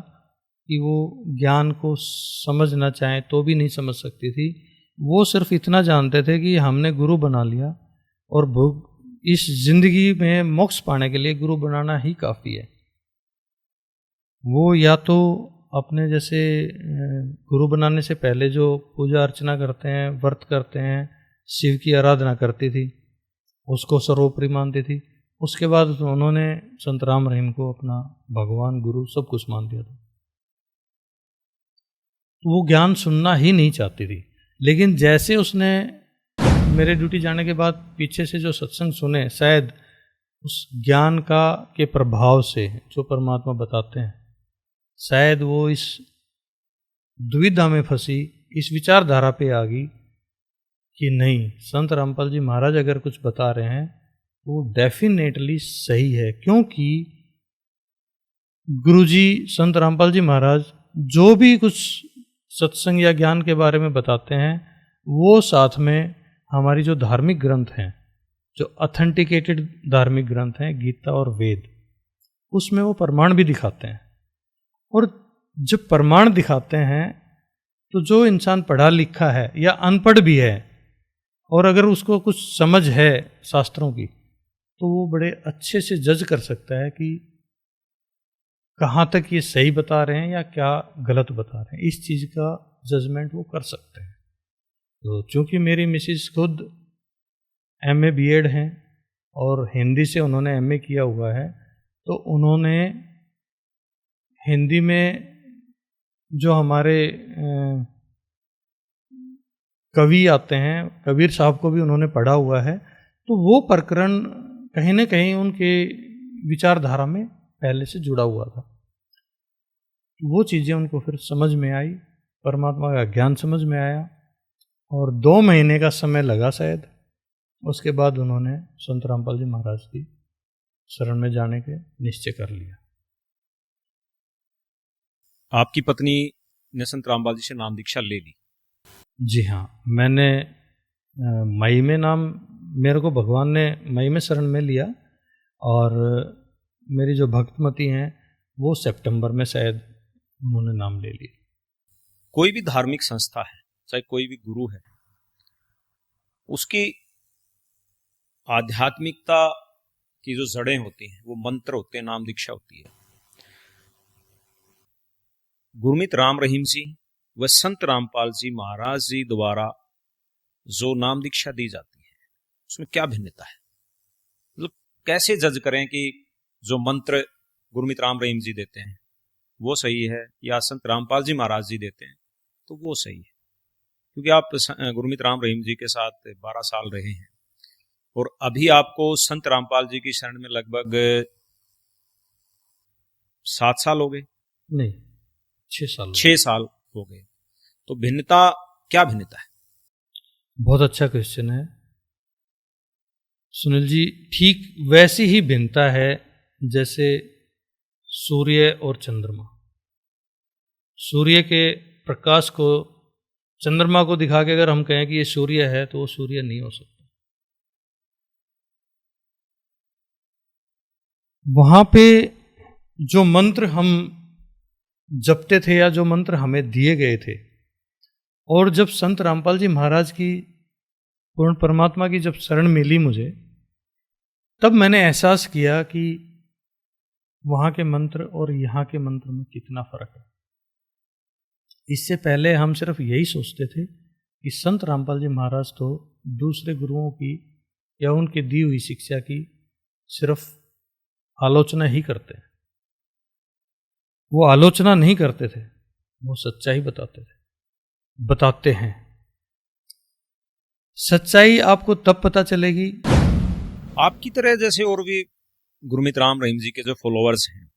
कि वो ज्ञान को समझना चाहें तो भी नहीं समझ सकती थी। वो सिर्फ इतना जानते थे कि हमने गुरु बना लिया और इस जिंदगी में मोक्ष पाने के लिए गुरु बनाना ही काफ़ी है। वो या तो अपने जैसे गुरु बनाने से पहले जो पूजा अर्चना करते हैं, व्रत करते हैं, शिव की आराधना करती थी, उसको सर्वोपरि मानती थी। उसके बाद उन्होंने संत राम रहीम को अपना भगवान, गुरु सब कुछ मान दिया था। वो ज्ञान सुनना ही नहीं चाहती थी। लेकिन जैसे उसने मेरे ड्यूटी जाने के बाद पीछे से जो सत्संग सुने, शायद उस ज्ञान के प्रभाव से जो परमात्मा बताते हैं, शायद वो इस दुविधा में फंसी, इस विचारधारा पे आ गई कि नहीं, संत रामपाल जी महाराज अगर कुछ बता रहे हैं तो वो डेफिनेटली सही है। क्योंकि गुरुजी संत रामपाल जी महाराज जो भी कुछ सत्संग या ज्ञान के बारे में बताते हैं, वो साथ में हमारी जो धार्मिक ग्रंथ हैं, जो ऑथेंटिकेटेड धार्मिक ग्रंथ हैं, गीता और वेद, उसमें वो प्रमाण भी दिखाते हैं। और जब प्रमाण दिखाते हैं तो जो इंसान पढ़ा लिखा है या अनपढ़ भी है, और अगर उसको कुछ समझ है शास्त्रों की, तो वो बड़े अच्छे से जज कर सकता है कि कहाँ तक ये सही बता रहे हैं या क्या गलत बता रहे हैं। इस चीज़ का जजमेंट वो कर सकते हैं। तो चूँकि मेरी मिसिस खुद MA B.Ed हैं और हिंदी से उन्होंने MA किया हुआ है, तो उन्होंने हिंदी में जो हमारे कवि आते हैं, कबीर साहब को भी उन्होंने पढ़ा हुआ है, तो वो प्रकरण कहीं ना कहीं उनके विचारधारा में पहले से जुड़ा हुआ था। वो चीज़ें उनको फिर समझ में आई, परमात्मा का ज्ञान समझ में आया, और 2 महीने का समय लगा शायद। उसके बाद उन्होंने संत रामपाल जी महाराज की शरण में जाने के निश्चय कर लिया। आपकी पत्नी ने संत रामपाल जी से नाम दीक्षा ले ली? जी हाँ, मैंने मई में मेरे को भगवान ने मई में शरण में लिया, और मेरी जो भक्तमती हैं वो सितंबर में शायद उन्होंने नाम ले लिया। कोई भी धार्मिक संस्था है, चाहे कोई भी गुरु है, उसकी आध्यात्मिकता की जो जड़ें होती हैं, वो मंत्र होते हैं, नाम दीक्षा होती है। गुरमीत राम रहीम जी व संत रामपाल जी महाराज जी द्वारा जो नाम दीक्षा दी जाती है, उसमें क्या भिन्नता है? मतलब कैसे जज करें कि जो मंत्र गुरमीत राम रहीम जी देते हैं वो सही है, या संत रामपाल जी महाराज जी देते हैं तो वो सही है? क्योंकि आप गुरमीत राम रहीम जी के साथ 12 साल रहे हैं, और अभी आपको संत रामपाल जी की शरण में लगभग 7 साल हो गए? नहीं, 6 साल हो गए। तो भिन्नता, क्या भिन्नता है? बहुत अच्छा क्वेश्चन है सुनील जी। ठीक वैसी ही भिन्नता है जैसे सूर्य और चंद्रमा। सूर्य के प्रकाश को चंद्रमा को दिखा के अगर हम कहें कि ये सूर्य है, तो वो सूर्य नहीं हो सकता। वहां पे जो मंत्र हम जपते थे या जो मंत्र हमें दिए गए थे, और जब संत रामपाल जी महाराज की पूर्ण परमात्मा की जब शरण मिली मुझे, तब मैंने एहसास किया कि वहाँ के मंत्र और यहाँ के मंत्र में कितना फर्क है। इससे पहले हम सिर्फ यही सोचते थे कि संत रामपाल जी महाराज तो दूसरे गुरुओं की या उनकी दी हुई शिक्षा की सिर्फ आलोचना ही करते हैं। वो आलोचना नहीं करते थे, वो सच्चाई बताते हैं। सच्चाई आपको तब पता चलेगी। आपकी तरह जैसे और भी गुरमीत राम रहीम जी के जो फॉलोअर्स हैं,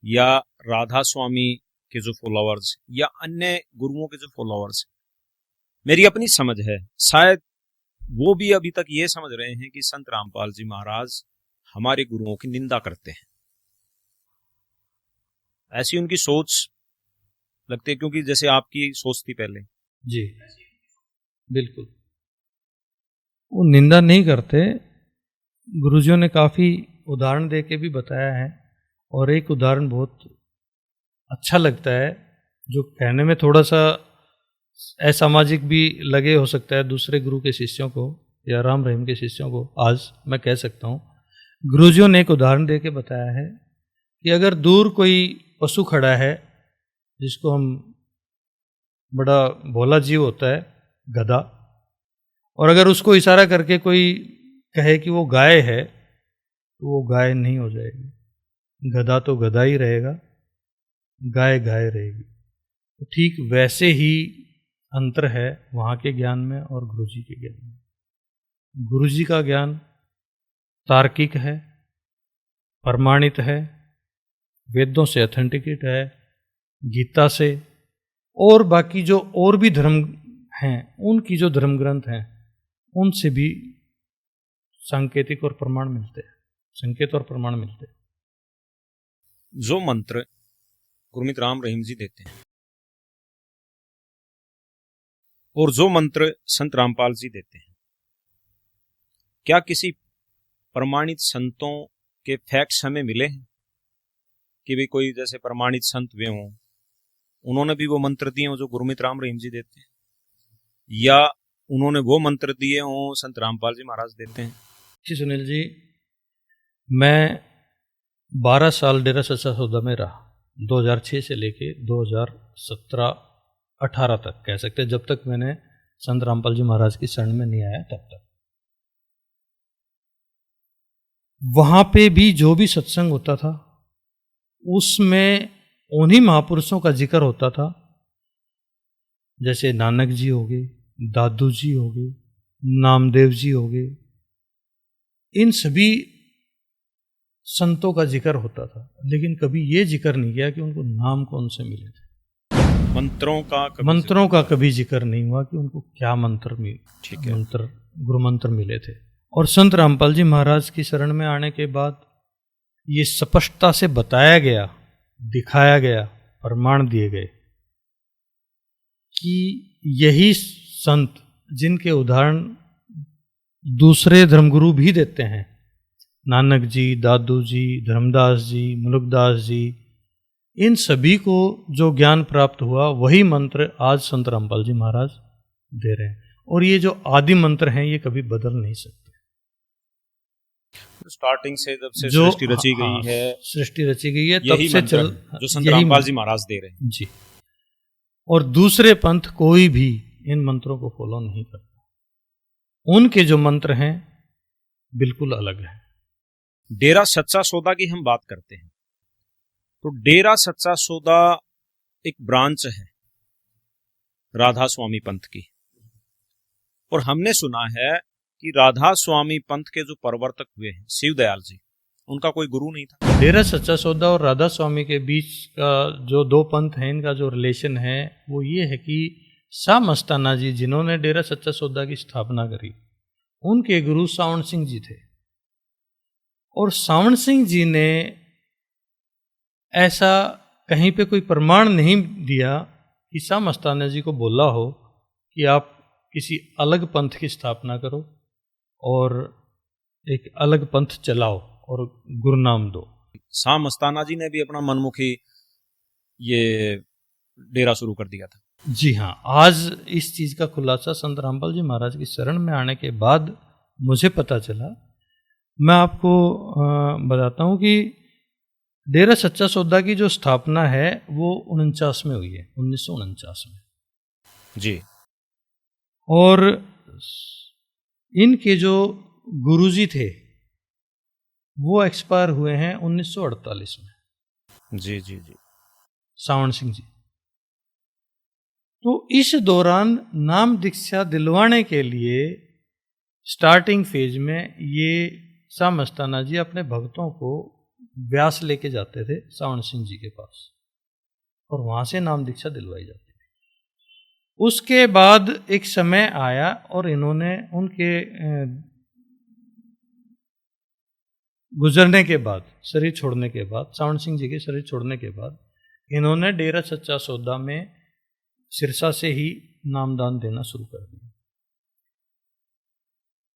या राधा स्वामी के जो फॉलोअर्स, या अन्य गुरुओं के जो फॉलोअर्स हैं, मेरी अपनी समझ है, शायद वो भी अभी तक ये समझ रहे हैं कि संत रामपाल जी महाराज हमारे गुरुओं की निंदा करते हैं। ऐसी उनकी सोच लगती है, क्योंकि जैसे आपकी सोच थी पहले। जी बिल्कुल, वो निंदा नहीं करते। गुरुजियों ने काफ़ी उदाहरण दे के भी बताया है, और एक उदाहरण बहुत अच्छा लगता है, जो कहने में थोड़ा सा असामाजिक भी लगे हो सकता है दूसरे गुरु के शिष्यों को या राम रहीम के शिष्यों को। आज मैं कह सकता हूँ, गुरुजियों ने एक उदाहरण दे के बताया है कि अगर दूर कोई पशु खड़ा है, जिसको हम, बड़ा भोला जीव होता है गधा, और अगर उसको इशारा करके कोई कहे कि वो गाय है, तो वो गाय नहीं हो जाएगी। गधा तो गधा ही रहेगा, गाय गाय रहेगी। तो ठीक वैसे ही अंतर है वहाँ के ज्ञान में और गुरुजी के ज्ञान में। गुरुजी का ज्ञान तार्किक है, प्रमाणित है, वेदों से ऑथेंटिकेट है, गीता से, और बाकी जो और भी धर्म हैं, उनकी जो धर्म ग्रंथ हैं, उनसे भी सांकेतिक और प्रमाण मिलते हैं, संकेत और प्रमाण मिलते हैं। जो मंत्र गुरमीत राम रहीम जी देते हैं और जो मंत्र संत रामपाल जी देते हैं, क्या किसी प्रमाणित संतों के फैक्ट्स हमें मिले हैं कि भी कोई जैसे प्रमाणित संत वे हों, उन्होंने भी वो मंत्र दिए हों जो गुरमीत राम रहीम जी देते हैं, या उन्होंने वो मंत्र दिए हों संत रामपाल जी महाराज देते हैं? जी सुनील जी, मैं 12 साल डेरा सच्चा सौदा में रहा, 2006 से लेके 2017-18 तक कह सकते हैं, जब तक मैंने संत रामपाल जी महाराज की शरण में नहीं आया तब तक। वहां पे भी जो भी सत्संग होता था, उसमें उन्हीं महापुरुषों का जिक्र होता था, जैसे नानक जी हो गए, दादू जी हो गए, नामदेव जी हो गए। इन सभी संतों का जिक्र होता था, लेकिन कभी ये जिक्र नहीं किया कि उनको नाम कौन से मिले थे। मंत्रों का कभी जिक्र नहीं हुआ कि उनको क्या मंत्र मिले, ठीक है, मंत्र, गुरु मंत्र मिले थे। और संत रामपाल जी महाराज की शरण में आने के बाद ये स्पष्टता से बताया गया, दिखाया गया, प्रमाण दिए गए कि यही संत जिनके उदाहरण दूसरे धर्मगुरु भी देते हैं, नानक जी, दादू जी, धर्मदास जी, मुलुकदास जी, इन सभी को जो ज्ञान प्राप्त हुआ, वही मंत्र आज संत रामपाल जी महाराज दे रहे हैं। और ये जो आदि मंत्र हैं, ये कभी बदल नहीं सकते। स्टार्टिंग से जब से सृष्टि रची गई है, सृष्टि रची गई है, तब से चल जो संत रामपाल जी महाराज दे रहे हैं जी। और दूसरे पंथ कोई भी इन मंत्रों को फॉलो नहीं करता। उनके जो मंत्र हैं बिल्कुल अलग है। डेरा सच्चा सौदा की हम बात करते हैं, तो डेरा सच्चा सौदा एक ब्रांच है राधा स्वामी पंथ की, और हमने सुना है कि राधा स्वामी पंथ के जो प्रवर्तक हुए हैं शिव दयाल जी, उनका कोई गुरु नहीं था। डेरा सच्चा सौदा और राधा स्वामी के बीच का जो दो पंथ हैं, इनका जो रिलेशन है वो ये है कि शाह मस्ताना जी, जिन्होंने डेरा सच्चा सौदा की स्थापना करी, उनके गुरु सावण सिंह जी थे। और सावण सिंह जी ने ऐसा कहीं पे कोई प्रमाण नहीं दिया कि शाह मस्ताना जी को बोला हो कि आप किसी अलग पंथ की स्थापना करो और एक अलग पंथ चलाओ और गुरनाम दो। शाह मस्ताना जी ने भी अपना मनमुखी ये डेरा शुरू कर दिया था। जी हाँ, आज इस चीज़ का खुलासा संत रामपाल जी महाराज की शरण में आने के बाद मुझे पता चला। मैं आपको बताता हूँ कि डेरा सच्चा सौदा की जो स्थापना है वो 49 में हुई है, 1949 में। जी। और इनके जो गुरुजी थे वो एक्सपायर हुए हैं 1948 में। जी जी जी। सावण सिंह जी। तो इस दौरान नाम दीक्षा दिलवाने के लिए स्टार्टिंग फेज में ये शाह मस्ताना जी अपने भक्तों को व्यास लेके जाते थे सावण सिंह जी के पास, और वहां से नाम दीक्षा दिलवाई जाती थी। उसके बाद एक समय आया और इन्होंने उनके गुजरने के बाद, शरीर छोड़ने के बाद, सावण सिंह जी के शरीर छोड़ने के बाद इन्होंने डेरा सच्चा सौदा में सिरसा से ही नामदान देना शुरू कर दिया।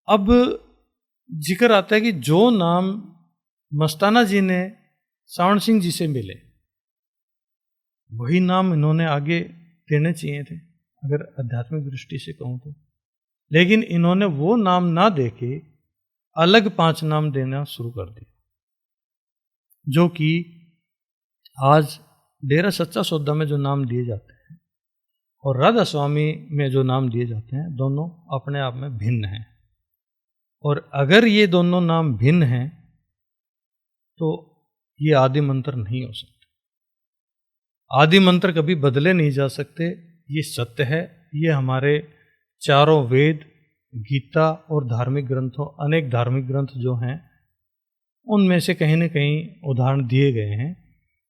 अब जिक्र आता है कि जो नाम मस्ताना जी ने सावण सिंह जी से मिले वही नाम इन्होंने आगे देने चाहिए थे, अगर आध्यात्मिक दृष्टि से कहूं तो। लेकिन इन्होंने वो नाम ना देके अलग 5 नाम देना शुरू कर दिया, जो कि आज डेरा सच्चा सौदा में जो नाम दिए जाते हैं और राधा स्वामी में जो नाम दिए जाते हैं, दोनों अपने आप में भिन्न हैं। और अगर ये दोनों नाम भिन्न हैं तो ये आदि मंत्र नहीं हो सकते। आदि मंत्र कभी बदले नहीं जा सकते, ये सत्य है। ये हमारे चारों वेद, गीता और धार्मिक ग्रंथों, अनेक धार्मिक ग्रंथ जो हैं उनमें से कहीं न कहीं उदाहरण दिए गए हैं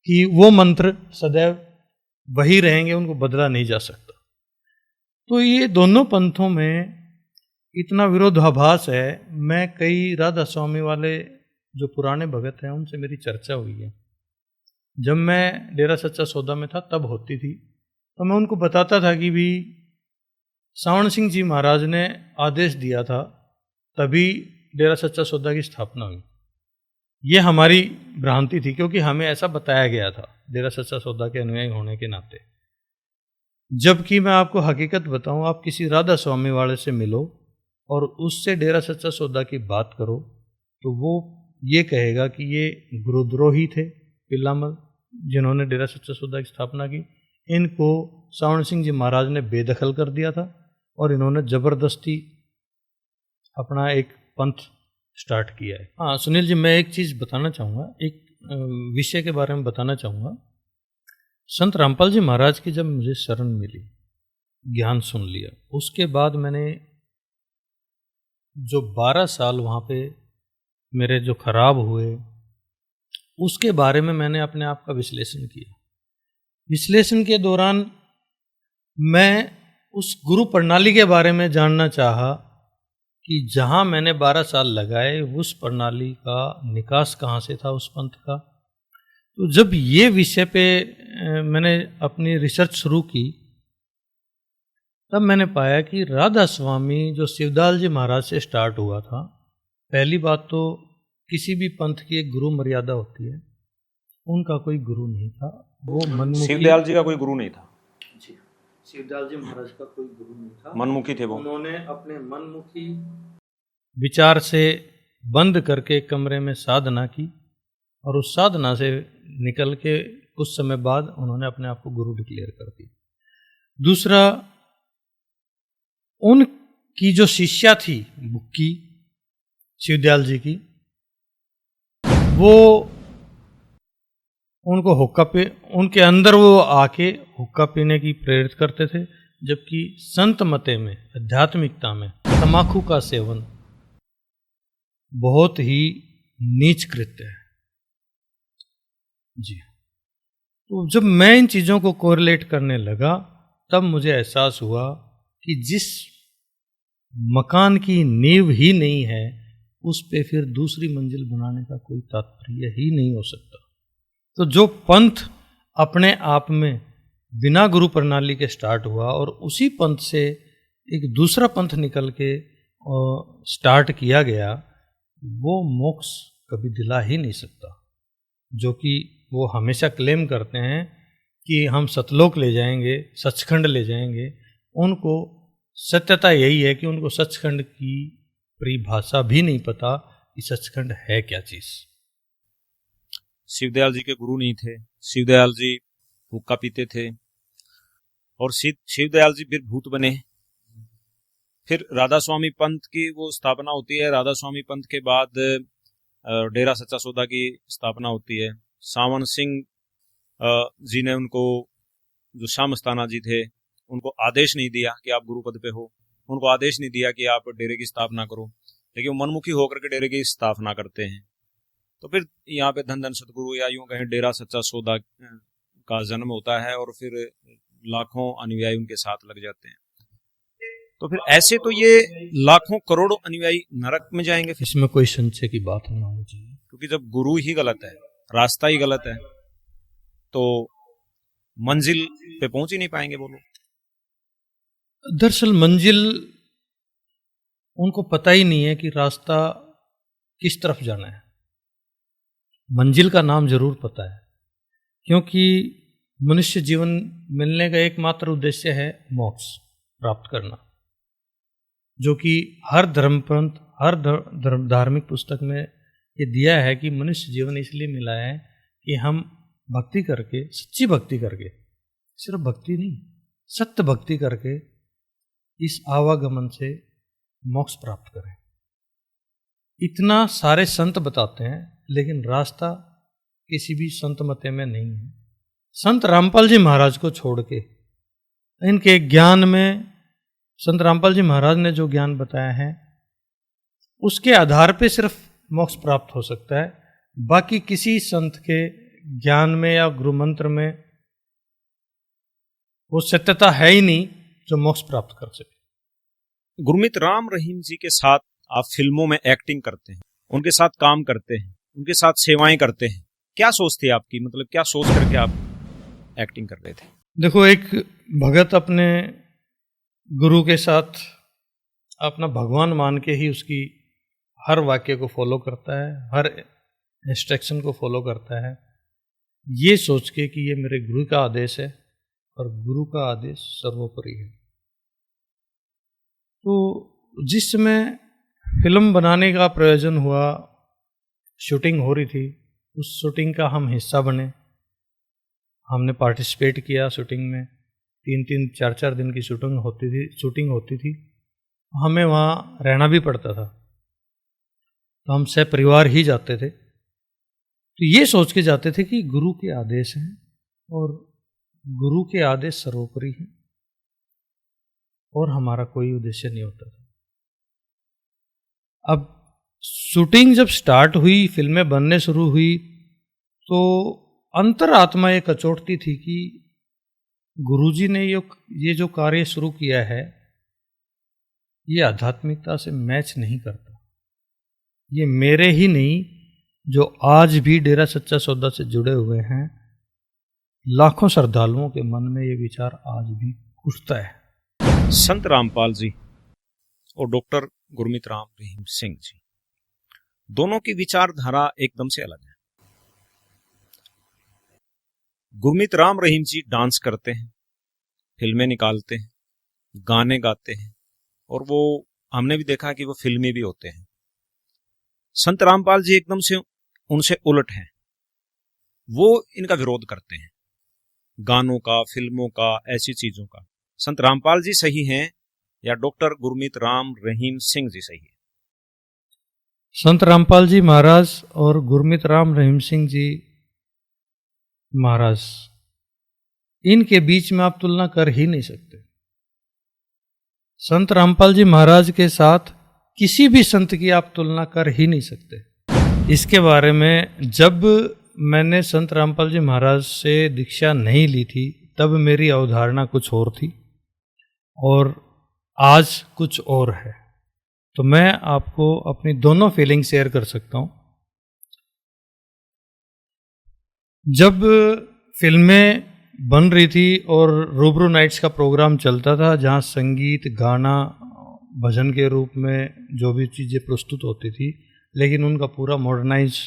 कि वो मंत्र सदैव वही रहेंगे, उनको बदला नहीं जा सकता। तो ये दोनों पंथों में इतना विरोधाभास है। मैं कई राधा स्वामी वाले जो पुराने भगत हैं उनसे मेरी चर्चा हुई है। जब मैं डेरा सच्चा सौदा में था तब होती थी, तो मैं उनको बताता था कि भी सावण सिंह जी महाराज ने आदेश दिया था तभी डेरा सच्चा सौदा की स्थापना हुई। ये हमारी भ्रांति थी, क्योंकि हमें ऐसा बताया गया था डेरा सच्चा सौदा के अनुयायी होने के नाते। जबकि मैं आपको हकीकत बताऊं, आप किसी राधा स्वामी वाले से मिलो और उससे डेरा सच्चा सौदा की बात करो तो वो ये कहेगा कि ये गुरुद्रोही थे पिल्लामल, जिन्होंने डेरा सच्चा सौदा की स्थापना की। इनको सावण सिंह जी महाराज ने बेदखल कर दिया था और इन्होंने जबरदस्ती अपना एक पंथ स्टार्ट किया है। हाँ सुनील जी, मैं एक चीज़ बताना चाहूँगा, एक विषय के बारे में बताना चाहूँगा। संत रामपाल जी महाराज की जब मुझे शरण मिली, ज्ञान सुन लिया, उसके बाद मैंने जो 12 साल वहाँ पे मेरे जो खराब हुए उसके बारे में मैंने अपने आप का विश्लेषण किया। विश्लेषण के दौरान मैं उस गुरु प्रणाली के बारे में जानना चाहा कि जहाँ मैंने 12 साल लगाए उस प्रणाली का निकास कहाँ से था, उस पंथ का। तो जब ये विषय पे मैंने अपनी रिसर्च शुरू की तब मैंने पाया कि राधा स्वामी जो शिवदाल जी महाराज से स्टार्ट हुआ था, पहली बात तो किसी भी पंथ की एक गुरु मर्यादा होती है, उनका कोई गुरु नहीं था। वो मनमुखी, शिवदयाल जी का कोई गुरु नहीं था। जी, शिवदाल जी महाराज का कोई गुरु नहीं था, मनमुखी थे वो। उन्होंने अपने मनमुखी विचार से बंद करके कमरे में साधना की और उस साधना से निकल के कुछ समय बाद उन्होंने अपने आप को गुरु डिक्लेयर कर दिया। दूसरा, उनकी जो शिष्या थी बुक्की शिवदयाल जी की, वो उनको हुक्का पे, उनके अंदर वो आके हुक्का पीने की प्रेरित करते थे, जबकि संत मते में, आध्यात्मिकता में तंबाकू का सेवन बहुत ही नीच कृत्य है। जी, तो जब मैं इन चीज़ों को कोरिलेट करने लगा तब मुझे एहसास हुआ कि जिस मकान की नींव ही नहीं है उस पे फिर दूसरी मंजिल बनाने का कोई तात्पर्य ही नहीं हो सकता। तो जो पंथ अपने आप में बिना गुरु प्रणाली के स्टार्ट हुआ और उसी पंथ से एक दूसरा पंथ निकल के स्टार्ट किया गया, वो मोक्ष कभी दिला ही नहीं सकता, जो कि वो हमेशा क्लेम करते हैं कि हम सतलोक ले जाएंगे, सचखंड ले जाएंगे, उनको सत्यता यही है कि उनको सचखंड की परिभाषा भी नहीं पता कि सचखंड है क्या चीज। शिवदयाल जी के गुरु नहीं थे, शिवदयाल जी हुक्का पीते थे और शिवदयाल जी फिर भूत बने। फिर राधा स्वामी पंथ की वो स्थापना होती है, राधा स्वामी पंथ के बाद डेरा सच्चा सौदा की स्थापना होती है। सावन सिंह जी ने उनको, जो श्याम मस्ताना जी थे, उनको आदेश नहीं दिया कि आप गुरु पद पे हो, उनको आदेश नहीं दिया कि आप डेरे की स्थापना करो, लेकिन वो मनमुखी होकर के डेरे की स्थापना करते हैं। तो फिर यहाँ पे धन धन सतगुरु या यूं कहें डेरा सच्चा सौदा का जन्म होता है और फिर लाखों अनुयायी उनके साथ लग जाते हैं। तो फिर ऐसे तो ये लाखों करोड़ों अनुयायी नरक में जाएंगे फिर, इसमें कोई संशय की बात नहीं होनी चाहिए, क्योंकि जब गुरु ही गलत है, रास्ता ही गलत है, तो मंजिल पे पहुंच ही नहीं पाएंगे वो लोग। दरअसल मंजिल उनको पता ही नहीं है कि रास्ता किस तरफ जाना है। मंजिल का नाम जरूर पता है, क्योंकि मनुष्य जीवन मिलने का एकमात्र उद्देश्य है मोक्ष प्राप्त करना, जो कि हर धर्मपंथ, हर धार्मिक पुस्तक में ये दिया है कि मनुष्य जीवन इसलिए मिला है कि हम भक्ति करके, सच्ची भक्ति करके, सिर्फ भक्ति नहीं, सत्य भक्ति करके इस आवागमन से मोक्ष प्राप्त करें। इतना सारे संत बताते हैं, लेकिन रास्ता किसी भी संत मते में नहीं है। संत रामपाल जी महाराज को छोड़ के, इनके ज्ञान में, संत रामपाल जी महाराज ने जो ज्ञान बताया है उसके आधार पे सिर्फ मोक्ष प्राप्त हो सकता है। बाकी किसी संत के ज्ञान में या गुरु मंत्र में वो सत्यता है ही नहीं जो मोक्ष प्राप्त कर सके। गुरमीत राम रहीम जी के साथ आप फिल्मों में एक्टिंग करते हैं, उनके साथ काम करते हैं, उनके साथ सेवाएं करते हैं, क्या सोच थी आपकी? मतलब क्या सोच करके आप एक्टिंग कर रहे थे? देखो, एक भगत अपने गुरु के साथ अपना भगवान मान के ही उसकी हर वाक्य को फॉलो करता है, हर इंस्ट्रक्शन को फॉलो करता है, ये सोच के कि ये मेरे गुरु का आदेश है और गुरु का आदेश सर्वोपरि है। तो जिस समय फिल्म बनाने का प्रयोजन हुआ, शूटिंग हो रही थी, उस शूटिंग का हम हिस्सा बने, हमने पार्टिसिपेट किया शूटिंग में। 3-3, 4-4 दिन की शूटिंग होती थी। हमें वहाँ रहना भी पड़ता था, तो हम सब परिवार ही जाते थे। तो ये सोच के जाते थे कि गुरु के आदेश हैं और गुरु के आदेश सर्वोपरि हैं और हमारा कोई उद्देश्य नहीं होता था। अब शूटिंग जब स्टार्ट हुई, फिल्में बनने शुरू हुई, तो अंतरात्मा ये कचोटती थी कि गुरुजी ने ये जो कार्य शुरू किया है, ये आध्यात्मिकता से मैच नहीं करता। ये मेरे ही नहीं, जो आज भी डेरा सच्चा सौदा से जुड़े हुए हैं, लाखों श्रद्धालुओं के मन में ये विचार आज भी उठता है। संत रामपाल जी और डॉक्टर गुरमीत राम रहीम सिंह जी, दोनों की विचारधारा एकदम से अलग है। गुरमीत राम रहीम जी डांस करते हैं, फिल्में निकालते हैं, गाने गाते हैं, और वो हमने भी देखा कि वो फिल्मी भी होते हैं। संत रामपाल जी एकदम से उनसे उलट हैं, वो इनका विरोध करते हैं, गानों का, फिल्मों का, ऐसी चीजों का। संत रामपाल जी सही हैं या डॉक्टर गुरमीत राम रहीम सिंह जी सही है? संत रामपाल जी महाराज और गुरमीत राम रहीम सिंह जी महाराज, इनके बीच में आप तुलना कर ही नहीं सकते। संत रामपाल जी महाराज के साथ किसी भी संत की आप तुलना कर ही नहीं सकते। इसके बारे में जब मैंने संत रामपाल जी महाराज से दीक्षा नहीं ली थी, तब मेरी अवधारणा कुछ और थी और आज कुछ और है। तो मैं आपको अपनी दोनों फीलिंग शेयर कर सकता हूं। जब फिल्में बन रही थी और रूबरू नाइट्स का प्रोग्राम चलता था, जहां संगीत, गाना, भजन के रूप में जो भी चीज़ें प्रस्तुत होती थी, लेकिन उनका पूरा मॉडर्नाइज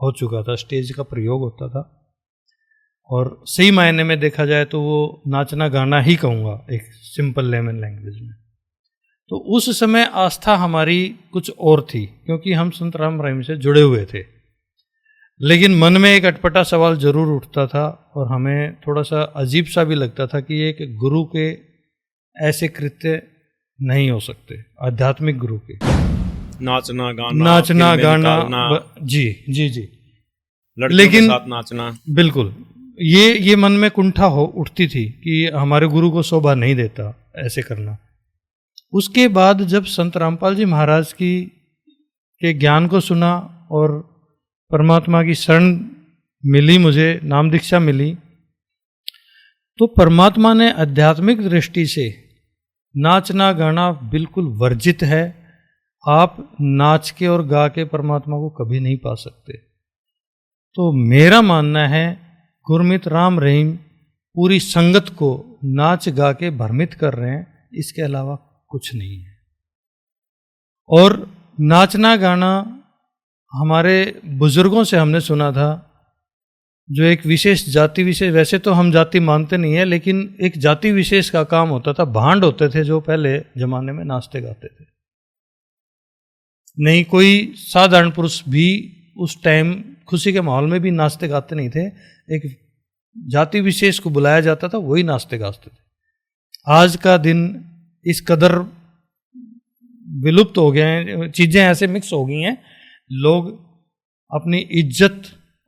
हो चुका था, स्टेज का प्रयोग होता था। और सही मायने में देखा जाए तो वो नाचना गाना ही कहूँगा एक सिंपल लेमन लैंग्वेज में। तो उस समय आस्था हमारी कुछ और थी, क्योंकि हम संत राम रहीम से जुड़े हुए थे। लेकिन मन में एक अटपटा सवाल जरूर उठता था और हमें थोड़ा सा अजीब सा भी लगता था कि एक गुरु के ऐसे कृत्य नहीं हो सकते, आध्यात्मिक गुरु के। नाचना गाना जी जी जी, लड़कियों के साथ नाचना, बिल्कुल ये मन में कुंठा हो उठती थी कि हमारे गुरु को शोभा नहीं देता ऐसे करना। उसके बाद जब संत रामपाल जी महाराज के ज्ञान को सुना और परमात्मा की शरण मिली, मुझे नाम दीक्षा मिली, तो परमात्मा ने आध्यात्मिक दृष्टि से नाचना गाना बिल्कुल वर्जित है। आप नाच के और गा के परमात्मा को कभी नहीं पा सकते। तो मेरा मानना है गुरमीत राम रहीम पूरी संगत को नाच गा के भ्रमित कर रहे हैं, इसके अलावा कुछ नहीं है। और नाचना गाना हमारे बुजुर्गों से हमने सुना था, जो एक विशेष जाति विशेष, वैसे तो हम जाति मानते नहीं है, लेकिन एक जाति विशेष का काम होता था। भांड होते थे जो पहले जमाने में नाचते गाते थे। नहीं, कोई साधारण पुरुष भी उस टाइम खुशी के माहौल में भी नाचते गाते नहीं थे, एक जाति विशेष को बुलाया जाता था, वही नाचते गाते थे। आज का दिन इस कदर विलुप्त हो गए हैं, चीजें ऐसे मिक्स हो गई हैं, लोग अपनी इज्जत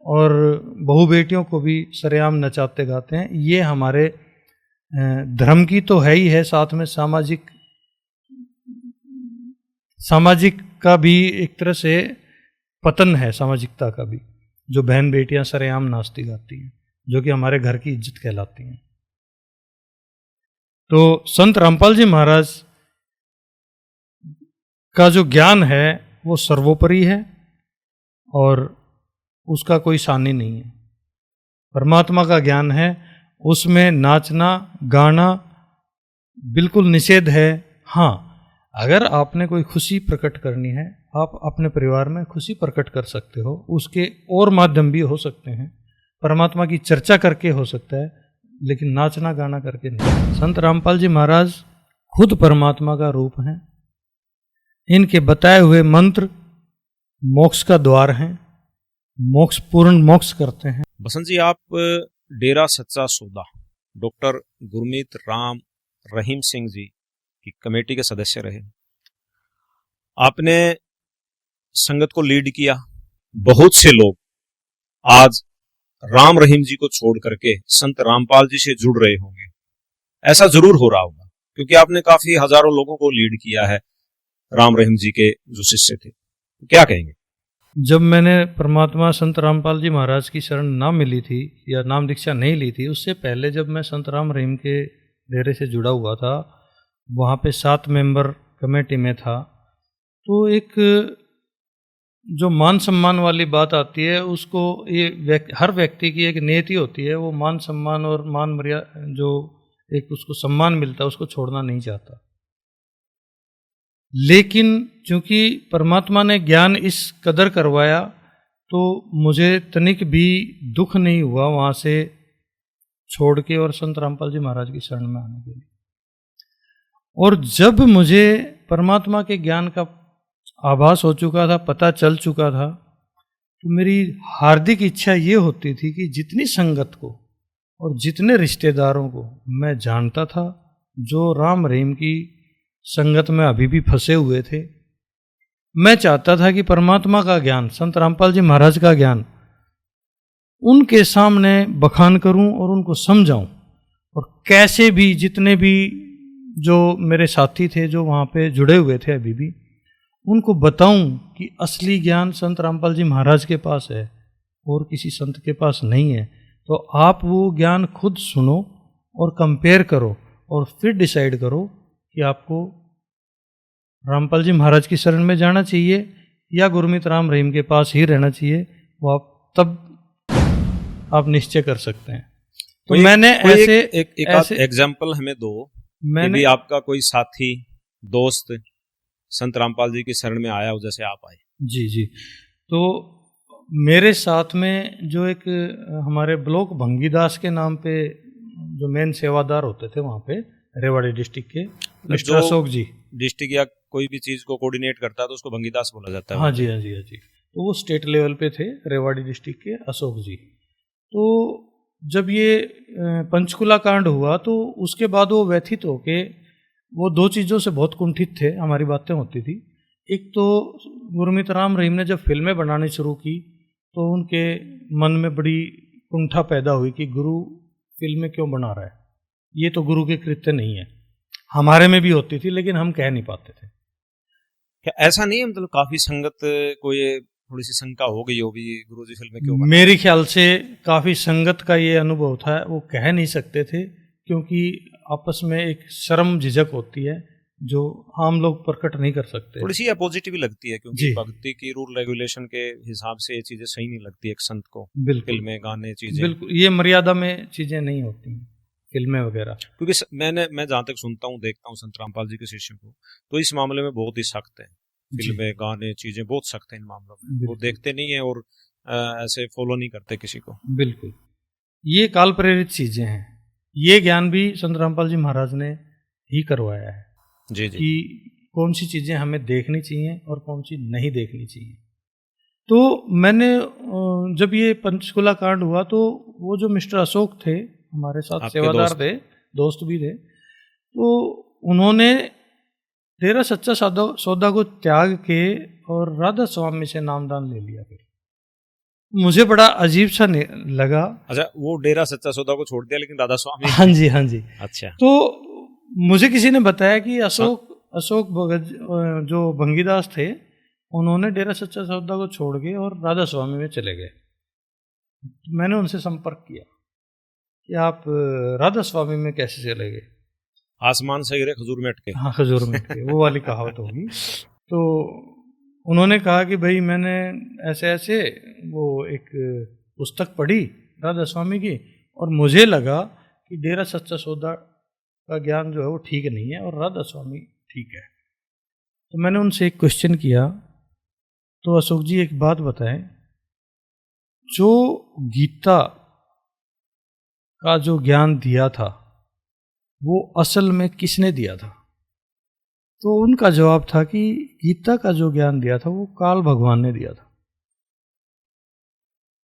और बहू बेटियों को भी सरेआम नचाते गाते हैं। ये हमारे धर्म की तो है ही है, साथ में सामाजिक का भी एक तरह से पतन है, सामाजिकता का भी, जो बहन बेटियां सरेआम नाचती गाती हैं, जो कि हमारे घर की इज्जत कहलाती हैं। तो संत रामपाल जी महाराज का जो ज्ञान है वो सर्वोपरि है और उसका कोई सानी नहीं है। परमात्मा का ज्ञान है, उसमें नाचना गाना बिल्कुल निषेध है। हाँ, अगर आपने कोई खुशी प्रकट करनी है, आप अपने परिवार में खुशी प्रकट कर सकते हो, उसके और माध्यम भी हो सकते हैं, परमात्मा की चर्चा करके हो सकता है, लेकिन नाचना गाना करके नहीं। संत रामपाल जी महाराज खुद परमात्मा का रूप हैं। इनके बताए हुए मंत्र मोक्ष का द्वार हैं, मोक्ष पूर्ण मोक्ष करते हैं। बसंत जी, आप डेरा सच्चा सौदा डॉक्टर गुरमीत राम रहीम सिंह जी की कमेटी के सदस्य रहे। आपने संगत को लीड किया। बहुत से लोग आज राम रहीम जी को छोड़ करके संत रामपाल जी से जुड़ रहे होंगे। ऐसा जरूर हो रहा होगा, क्योंकि आपने काफी हजारों लोगों को लीड किया है राम रहीम जी के जो शिष्य थे। क्या कहेंगे? जब मैंने परमात्मा संत रामपाल जी महाराज की शरण ना मिली थी या नाम दीक्षा नहीं ली थी, उससे पहले जब मैं संत राम रहीम के डेरे से जुड़ा हुआ था, वहाँ पे 7 मेंबर कमेटी में था, तो एक जो मान सम्मान वाली बात आती है, उसको ये हर व्यक्ति की एक नियति होती है, वो मान सम्मान और मान मर्यादा जो एक उसको सम्मान मिलता है उसको छोड़ना नहीं चाहता। लेकिन चूंकि परमात्मा ने ज्ञान इस कदर करवाया, तो मुझे तनिक भी दुख नहीं हुआ वहाँ से छोड़ के और संत रामपाल जी महाराज की शरण में आने के लिए। और जब मुझे परमात्मा के ज्ञान का आभास हो चुका था, पता चल चुका था, तो मेरी हार्दिक इच्छा ये होती थी कि जितनी संगत को और जितने रिश्तेदारों को मैं जानता था, जो राम रहीम की संगत में अभी भी फंसे हुए थे, मैं चाहता था कि परमात्मा का ज्ञान, संत रामपाल जी महाराज का ज्ञान उनके सामने बखान करूं और उनको समझाऊं, और कैसे भी जितने भी जो मेरे साथी थे जो वहाँ पे जुड़े हुए थे अभी भी, उनको बताऊं कि असली ज्ञान संत रामपाल जी महाराज के पास है और किसी संत के पास नहीं है। तो आप वो ज्ञान खुद सुनो और कंपेयर करो और फिर डिसाइड करो कि आपको रामपाल जी महाराज की शरण में जाना चाहिए या गुरमीत राम रहीम के पास ही रहना चाहिए। वो आप तब आप निश्चय कर सकते हैं। तो मैंने ऐसे एक एग्जाम्पल हमें दो। मैंने भी आपका कोई साथी दोस्त संत रामपाल जी की शरण में आया हो, जैसे आप आए। जी जी। तो मेरे साथ में जो एक हमारे ब्लॉक भंगीदास के नाम पे जो मेन सेवादार होते थे वहाँ पे रेवाड़ी डिस्ट्रिक्ट के मिस्टर अशोक जी, डिस्ट्रिक्ट या कोई भी चीज को कोऑर्डिनेट करता है तो उसको भंगीदास बोला जाता है। हाँ जी हाँ जी हाँ जी, तो वो स्टेट लेवल पे थे रेवाड़ी डिस्ट्रिक्ट के अशोक जी। तो जब ये पंचकुला कांड हुआ तो उसके बाद वो व्यथित होके वो दो चीज़ों से बहुत कुंठित थे, हमारी बातें होती थी। एक तो गुरमीत राम रहीम ने जब फिल्में बनानी शुरू की तो उनके मन में बड़ी कुंठा पैदा हुई कि गुरु फिल्में क्यों बना रहा है, ये तो गुरु के कृत्य नहीं है। हमारे में भी होती थी लेकिन हम कह नहीं पाते थे। क्या ऐसा नहीं है, मतलब काफी संगत को ये थोड़ी सी शंका हो गई होगी गुरुजी फिल्में क्यों बना? मेरे ख्याल से काफ़ी संगत का ये अनुभव था, वो कह नहीं सकते थे क्योंकि आपस में एक शर्म झिझक होती है जो आम लोग प्रकट नहीं कर सकते। थोड़ी सी पॉजिटिव लगती है क्योंकि जी। भक्ति की रूल रेगुलेशन के हिसाब से ये चीजें सही नहीं लगती एक संत को। बिल्कुल फिल्में, गाने, चीजें बिल्कुल ये मर्यादा में चीज़ें नहीं होती हैं, फिल्में वगैरह। क्योंकि मैं जहाँ तक सुनता हूँ, देखता हूँ संत रामपाल जी के शिष्यों को, तो इस मामले में बहुत ही सख्त है। फिल्में, गाने, चीजें बहुत सख्त है इन मामलों में। वो बिल्कुल। देखते नहीं है और ऐसे फॉलो नहीं करते किसी को। बिल्कुल, ये काल प्रेरित चीज़ें हैं। ये ज्ञान भी संत रामपाल जी महाराज ने ही करवाया है जी जी। कि कौन सी चीज़ें हमें देखनी चाहिए और कौन सी नहीं देखनी चाहिए। तो मैंने जब ये पंचकुला कांड हुआ तो वो जो मिस्टर अशोक थे हमारे साथ आपके सेवादार दोस्त? थे, दोस्त भी थे, तो उन्होंने डेरा सच्चा सौदा को त्याग के और राधा स्वामी से नामदान ले लिया। फिर मुझे बड़ा अजीब सा लगा। अच्छा, वो डेरा सच्चा सौदा को छोड़ दिया लेकिन राधा स्वामी? हाँ जी हाँ जी। अच्छा। तो मुझे किसी ने बताया कि अशोक भगत जो भंगीदास थे उन्होंने डेरा सच्चा सौदा को छोड़ के और राधा स्वामी में चले गए। मैंने उनसे संपर्क किया कि आप राधा स्वामी में कैसे चले गए? आसमान से गिरे खजूर में अटके। हाँ, खजूर में अटके, वो वाली कहावत होगी। तो उन्होंने कहा कि भाई मैंने ऐसे ऐसे वो एक पुस्तक पढ़ी राधा स्वामी की और मुझे लगा कि डेरा सच्चा सौदा का ज्ञान जो है वो ठीक नहीं है और राधा स्वामी ठीक है। तो मैंने उनसे एक क्वेश्चन किया, तो अशोक जी एक बात बताएं, जो गीता का जो ज्ञान दिया था वो असल में किसने दिया था? तो उनका जवाब था कि गीता का जो ज्ञान दिया था वो काल भगवान ने दिया था।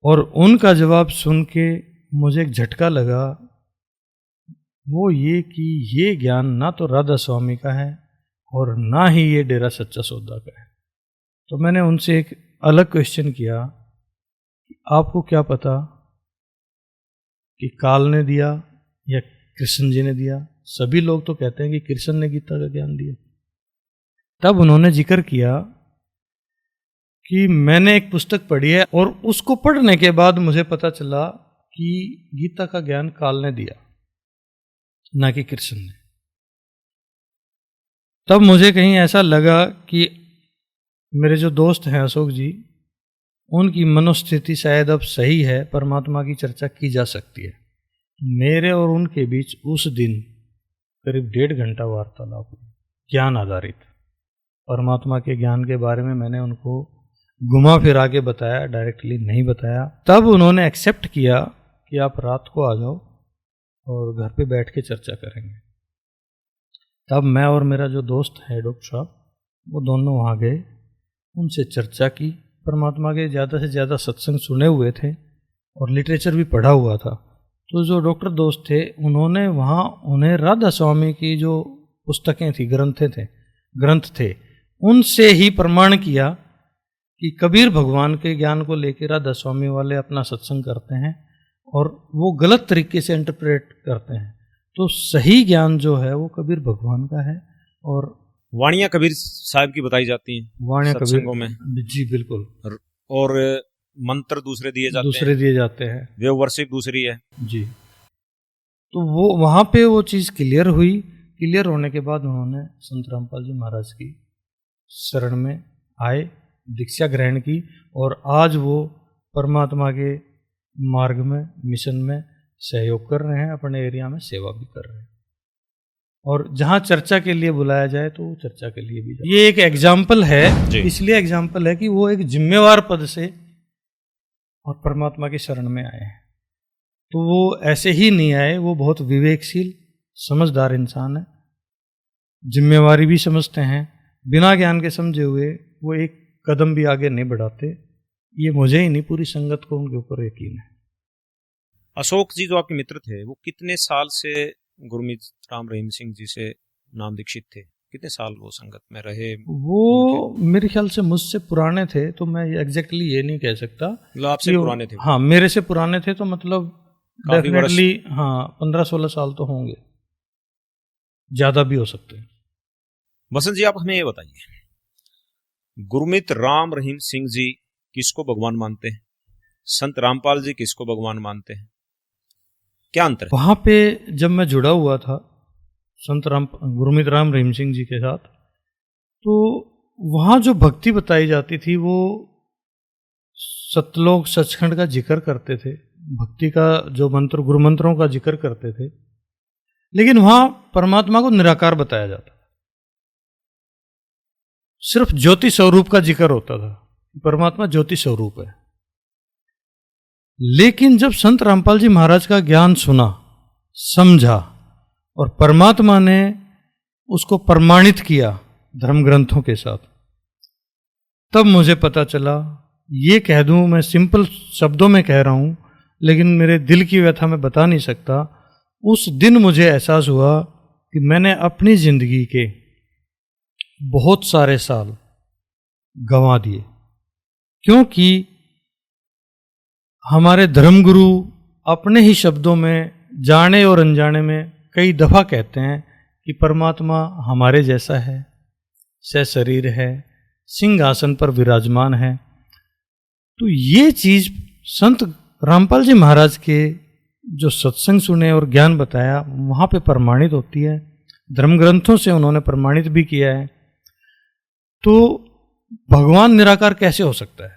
और उनका जवाब सुन के मुझे एक झटका लगा, वो ये कि ये ज्ञान ना तो राधा स्वामी का है और ना ही ये डेरा सच्चा सौदा का है। तो मैंने उनसे एक अलग क्वेश्चन किया, आपको क्या पता कि काल ने दिया या कृष्ण जी ने दिया? सभी लोग तो कहते हैं कि कृष्ण ने गीता का ज्ञान दिया। तब उन्होंने जिक्र किया कि मैंने एक पुस्तक पढ़ी है और उसको पढ़ने के बाद मुझे पता चला कि गीता का ज्ञान काल ने दिया, ना कि कृष्ण ने। तब मुझे कहीं ऐसा लगा कि मेरे जो दोस्त हैं अशोक जी, उनकी मनोस्थिति शायद अब सही है, परमात्मा की चर्चा की जा सकती है। मेरे और उनके बीच उस दिन करीब 1.5 घंटा वार्तालाप हुई, ज्ञान आधारित। परमात्मा के ज्ञान के बारे में मैंने उनको घुमा फिरा के बताया, डायरेक्टली नहीं बताया। तब उन्होंने एक्सेप्ट किया कि आप रात को आ जाओ और घर पे बैठ के चर्चा करेंगे। तब मैं और मेरा जो दोस्त है डॉक्टर साहब, वो दोनों वहाँ गए, उनसे चर्चा की। परमात्मा के ज़्यादा से ज़्यादा सत्संग सुने हुए थे और लिटरेचर भी पढ़ा हुआ था। तो जो डॉक्टर दोस्त थे उन्होंने वहाँ उन्हें राधा स्वामी की जो पुस्तकें थी, ग्रंथ थे, उनसे ही प्रमाण किया कि कबीर भगवान के ज्ञान को लेकर राधा स्वामी वाले अपना सत्संग करते हैं और वो गलत तरीके से इंटरप्रेट करते हैं। तो सही ज्ञान जो है वो कबीर भगवान का है। और वाणियां कबीर साहब की बताई जाती हैं वाणियां सत्संगों कबीर में। जी बिल्कुल। और मंत्र दूसरे दिए जाते हैं, हैं। वे वर्षिप दूसरी है जी। तो वो वहाँ पे वो चीज़ क्लियर हुई। क्लियर होने के बाद उन्होंने संत रामपाल जी महाराज की शरण में आए, दीक्षा ग्रहण की और आज वो परमात्मा के मार्ग में, मिशन में सहयोग कर रहे हैं, अपने एरिया में सेवा भी कर रहे हैं। और जहाँ चर्चा के लिए बुलाया जाए तो वो चर्चा के लिए भी जाए। ये एक एग्जाम्पल है, इसलिए एग्जाम्पल है कि वो एक जिम्मेवार पद से और परमात्मा की शरण में आए हैं। तो वो ऐसे ही नहीं आए, वो बहुत विवेकशील समझदार इंसान है, जिम्मेवारी भी समझते हैं, बिना ज्ञान के समझे हुए वो एक कदम भी आगे नहीं बढ़ाते। ये मुझे ही नहीं, पूरी संगत को उनके ऊपर यकीन है। अशोक जी जो आपके मित्र थे, वो कितने साल से गुरमीत राम रहीम सिंह जी से नाम दीक्षित थे? कितने साल वो संगत में रहे? वो मेरे ख्याल से मुझसे पुराने थे, तो मैं एग्जैक्टली ये नहीं कह सकता। मतलब आपसे पुराने थे? हाँ, मेरे से पुराने थे, तो मतलब काफी डेफिनेटली हाँ 15-16 साल तो होंगे, ज्यादा भी हो सकते हैं। बसंत जी, आप हमें ये बताइए, गुरमीत राम रहीम सिंह जी किसको भगवान मानते हैं? संत रामपाल जी किसको भगवान मानते हैं? क्या अंतर है? वहां पे जब मैं जुड़ा हुआ था गुरमीत राम रहीम सिंह जी के साथ, तो वहां जो भक्ति बताई जाती थी वो सतलोक सचखंड का जिक्र करते थे, भक्ति का जो मंत्र, गुरु मंत्रों का जिक्र करते थे, लेकिन वहां परमात्मा को निराकार बताया जाता था। सिर्फ ज्योति स्वरूप का जिक्र होता था, परमात्मा ज्योति स्वरूप है। लेकिन जब संत रामपाल जी महाराज का ज्ञान सुना, समझा और परमात्मा ने उसको प्रमाणित किया धर्म ग्रंथों के साथ, तब मुझे पता चला, ये कह दूं, मैं सिंपल शब्दों में कह रहा हूं, लेकिन मेरे दिल की व्यथा मैं बता नहीं सकता। उस दिन मुझे एहसास हुआ कि मैंने अपनी जिंदगी के बहुत सारे साल गंवा दिए, क्योंकि हमारे धर्मगुरु अपने ही शब्दों में जाने और अनजाने में कई दफा कहते हैं कि परमात्मा हमारे जैसा है, सशरीर है, सिंहासन पर विराजमान है। तो ये चीज संत रामपाल जी महाराज के जो सत्संग सुने और ज्ञान बताया, वहां पे प्रमाणित होती है, धर्म ग्रंथों से उन्होंने प्रमाणित भी किया है। तो भगवान निराकार कैसे हो सकता है?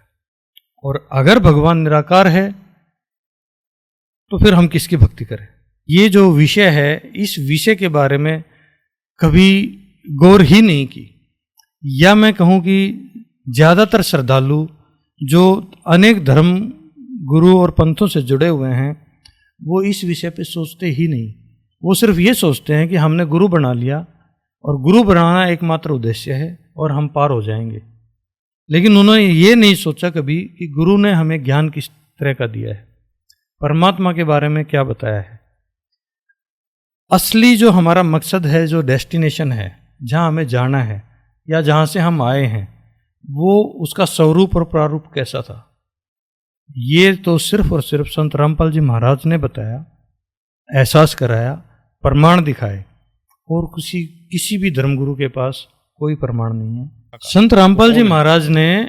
और अगर भगवान निराकार है तो फिर हम किसकी भक्ति करें? ये जो विषय है, इस विषय के बारे में कभी गौर ही नहीं की, या मैं कहूं कि ज्यादातर श्रद्धालु जो अनेक धर्म गुरु और पंथों से जुड़े हुए हैं, वो इस विषय पे सोचते ही नहीं। वो सिर्फ ये सोचते हैं कि हमने गुरु बना लिया और गुरु बनाना एकमात्र उद्देश्य है और हम पार हो जाएंगे। लेकिन उन्होंने ये नहीं सोचा कभी कि गुरु ने हमें ज्ञान किस तरह का दिया है, परमात्मा के बारे में क्या बताया है। असली जो हमारा मकसद है, जो डेस्टिनेशन है, जहाँ हमें जाना है या जहाँ से हम आए हैं, वो उसका स्वरूप और प्रारूप कैसा था, ये तो सिर्फ और सिर्फ संत रामपाल जी महाराज ने बताया, एहसास कराया, प्रमाण दिखाए, और किसी भी धर्मगुरु के पास कोई प्रमाण नहीं है। संत रामपाल जी महाराज ने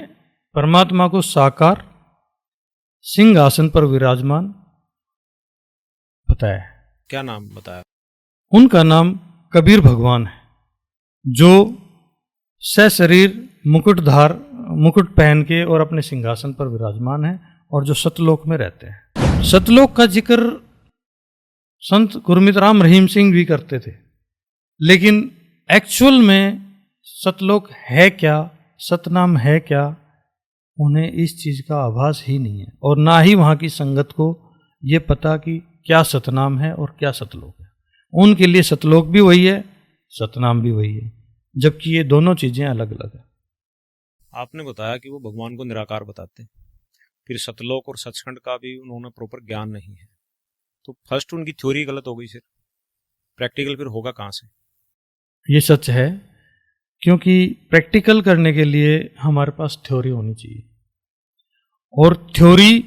परमात्मा को साकार सिंहासन पर विराजमान बताया। क्या नाम बताया? उनका नाम कबीर भगवान है, जो सशरीर मुकुट पहन के और अपने सिंहासन पर विराजमान है और जो सतलोक में रहते हैं। सतलोक का जिक्र संत गुरमीत राम रहीम सिंह भी करते थे, लेकिन एक्चुअल में सतलोक है क्या, सतनाम है क्या, उन्हें इस चीज का आभास ही नहीं है, और ना ही वहां की संगत को ये पता कि क्या सतनाम है और क्या सतलोक है। उनके लिए सतलोक भी वही है, सतनाम भी वही है, जबकि ये दोनों चीजें अलग अलग है। आपने बताया कि वो भगवान को निराकार बताते हैं, फिर सतलोक और सचखंड का भी उन्होंने प्रॉपर ज्ञान नहीं है, तो फर्स्ट उनकी थ्योरी गलत हो गई, फिर प्रैक्टिकल फिर होगा कहाँ से? ये सच है, क्योंकि प्रैक्टिकल करने के लिए हमारे पास थ्योरी होनी चाहिए, और थ्योरी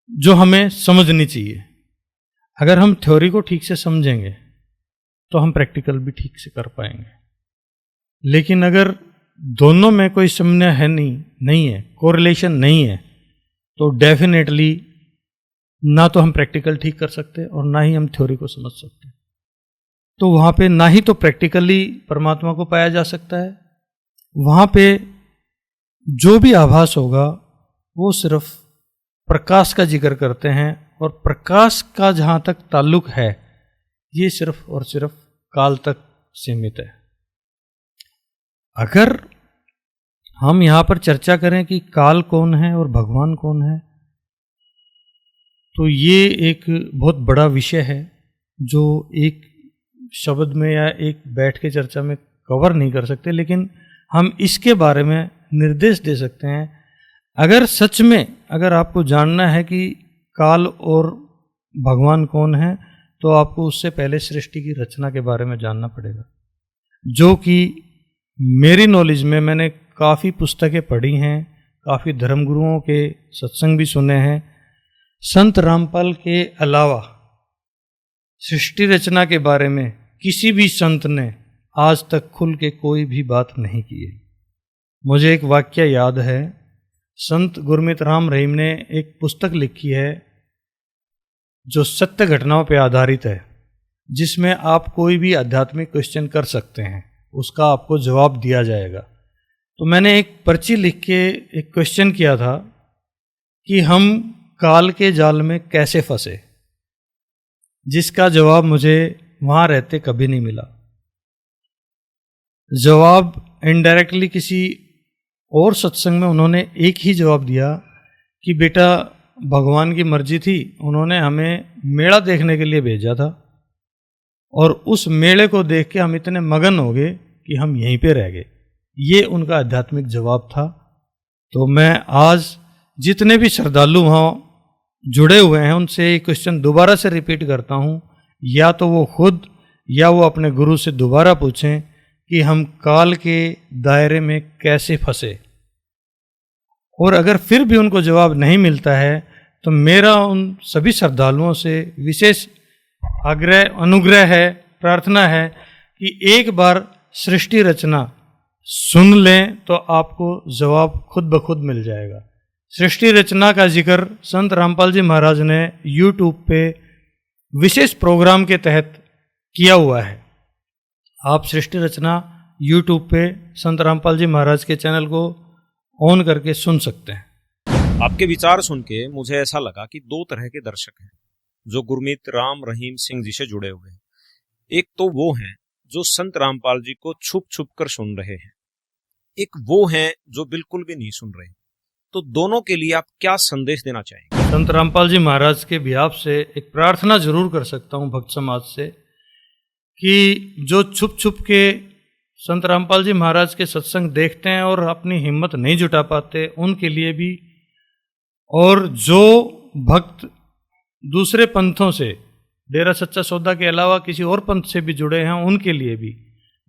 जो हमें समझनी चाहिए। अगर हम थ्योरी को ठीक से समझेंगे तो हम प्रैक्टिकल भी ठीक से कर पाएंगे। लेकिन अगर दोनों में कोई समन्वय है नहीं है, कोरिलेशन नहीं है, तो डेफिनेटली ना तो हम प्रैक्टिकल ठीक कर सकते और ना ही हम थ्योरी को समझ सकते। तो वहाँ पे ना ही तो प्रैक्टिकली परमात्मा को पाया जा सकता है, वहाँ पे जो भी आभास होगा वो सिर्फ प्रकाश का जिक्र करते हैं, और प्रकाश का जहाँ तक ताल्लुक है ये सिर्फ और सिर्फ काल तक सीमित है। अगर हम यहाँ पर चर्चा करें कि काल कौन है और भगवान कौन है, तो ये एक बहुत बड़ा विषय है जो एक शब्द में या एक बैठ के चर्चा में कवर नहीं कर सकते, लेकिन हम इसके बारे में निर्देश दे सकते हैं। अगर सच में अगर आपको जानना है कि काल और भगवान कौन है, तो आपको उससे पहले सृष्टि की रचना के बारे में जानना पड़ेगा, जो कि मेरी नॉलेज में मैंने काफ़ी पुस्तकें पढ़ी हैं, काफ़ी धर्मगुरुओं के सत्संग भी सुने हैं। संत रामपाल के अलावा सृष्टि रचना के बारे में किसी भी संत ने आज तक खुल के कोई भी बात नहीं की है। मुझे एक वाक्य याद है, संत गुरमीत राम रहीम ने एक पुस्तक लिखी है जो सत्य घटनाओं पर आधारित है, जिसमें आप कोई भी आध्यात्मिक क्वेश्चन कर सकते हैं, उसका आपको जवाब दिया जाएगा। तो मैंने एक पर्ची लिख के एक क्वेश्चन किया था कि हम काल के जाल में कैसे फंसे, जिसका जवाब मुझे वहाँ रहते कभी नहीं मिला। जवाब इनडायरेक्टली किसी और सत्संग में उन्होंने एक ही जवाब दिया कि बेटा भगवान की मर्जी थी, उन्होंने हमें मेला देखने के लिए भेजा था और उस मेले को देख के हम इतने मगन हो गए कि हम यहीं पे रह गए। ये उनका आध्यात्मिक जवाब था। तो मैं आज जितने भी श्रद्धालु वहाँ जुड़े हुए हैं उनसे ये क्वेश्चन दोबारा से रिपीट करता हूँ, या तो वो खुद या वो अपने गुरु से दोबारा पूछें कि हम काल के दायरे में कैसे फंसे। और अगर फिर भी उनको जवाब नहीं मिलता है तो मेरा उन सभी श्रद्धालुओं से विशेष आग्रह अनुग्रह है, प्रार्थना है कि एक बार सृष्टि रचना सुन लें तो आपको जवाब खुद ब खुद मिल जाएगा। सृष्टि रचना का जिक्र संत रामपाल जी महाराज ने YouTube पे विशेष प्रोग्राम के तहत किया हुआ है। आप सृष्टि रचना YouTube पे संत रामपाल जी महाराज के चैनल को ऑन करके सुन सकते हैं। आपके विचार सुन के मुझे ऐसा लगा कि दो तरह के दर्शक हैं जो गुरमीत राम रहीम सिंह जी से जुड़े हुए हैं। एक तो वो हैं जो संत रामपाल जी को छुप छुप कर सुन रहे हैं, एक वो हैं जो बिल्कुल भी नहीं सुन रहे। तो दोनों के लिए आप क्या संदेश देना चाहेंगे? संत रामपाल जी महाराज के बिहाफ से एक प्रार्थना जरूर कर सकता हूँ भक्त समाज से कि जो छुप छुप के संत रामपाल जी महाराज के सत्संग देखते हैं और अपनी हिम्मत नहीं जुटा पाते, उनके लिए भी, और जो भक्त दूसरे पंथों से, डेरा सच्चा सौदा के अलावा किसी और पंथ से भी जुड़े हैं, उनके लिए भी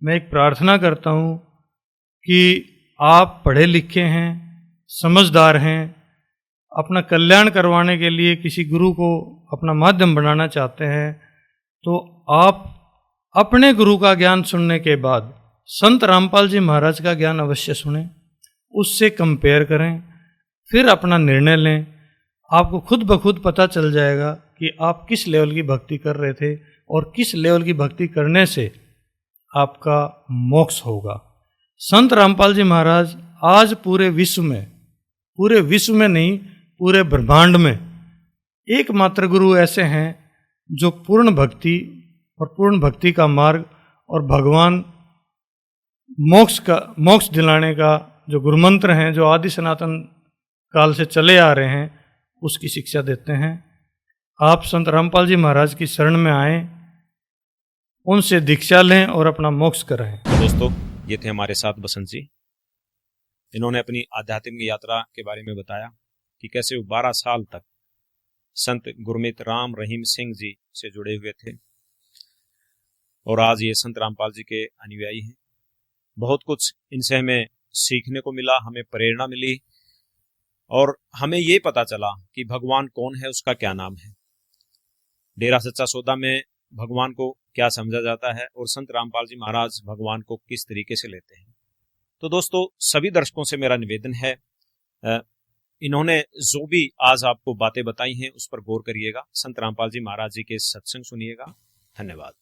मैं एक प्रार्थना करता हूँ कि आप पढ़े लिखे हैं, समझदार हैं, अपना कल्याण करवाने के लिए किसी गुरु को अपना माध्यम बनाना चाहते हैं, तो आप अपने गुरु का ज्ञान सुनने के बाद संत रामपाल जी महाराज का ज्ञान अवश्य सुनें, उससे कंपेयर करें, फिर अपना निर्णय लें। आपको खुद ब खुद पता चल जाएगा कि आप किस लेवल की भक्ति कर रहे थे और किस लेवल की भक्ति करने से आपका मोक्ष होगा। संत रामपाल जी महाराज आज पूरे विश्व में नहीं, पूरे ब्रह्मांड में एकमात्र गुरु ऐसे हैं जो पूर्ण भक्ति और पूर्ण भक्ति का मार्ग और भगवान मोक्ष दिलाने का जो गुरुमंत्र हैं, जो आदि सनातन काल से चले आ रहे हैं, उसकी शिक्षा देते हैं। आप संत रामपाल जी महाराज की शरण में आएं, उनसे दीक्षा लें और अपना मोक्ष कराएं। दोस्तों, ये थे हमारे साथ बसंत जी। इन्होंने अपनी आध्यात्मिक यात्रा के बारे में बताया कि कैसे वो 12 साल तक संत गुरमीत राम रहीम सिंह जी से जुड़े हुए थे और आज ये संत रामपाल जी के अनुयायी हैं। बहुत कुछ इनसे हमें सीखने को मिला, हमें प्रेरणा मिली और हमें ये पता चला कि भगवान कौन है, उसका क्या नाम है। डेरा सच्चा सौदा में भगवान को क्या समझा जाता है और संत रामपाल जी महाराज भगवान को किस तरीके से लेते हैं। तो दोस्तों, सभी दर्शकों से मेरा निवेदन है, इन्होंने जो भी आज आपको बातें बताई हैं उस पर गौर करिएगा, संत रामपाल जी महाराज जी के सत्संग सुनिएगा। धन्यवाद।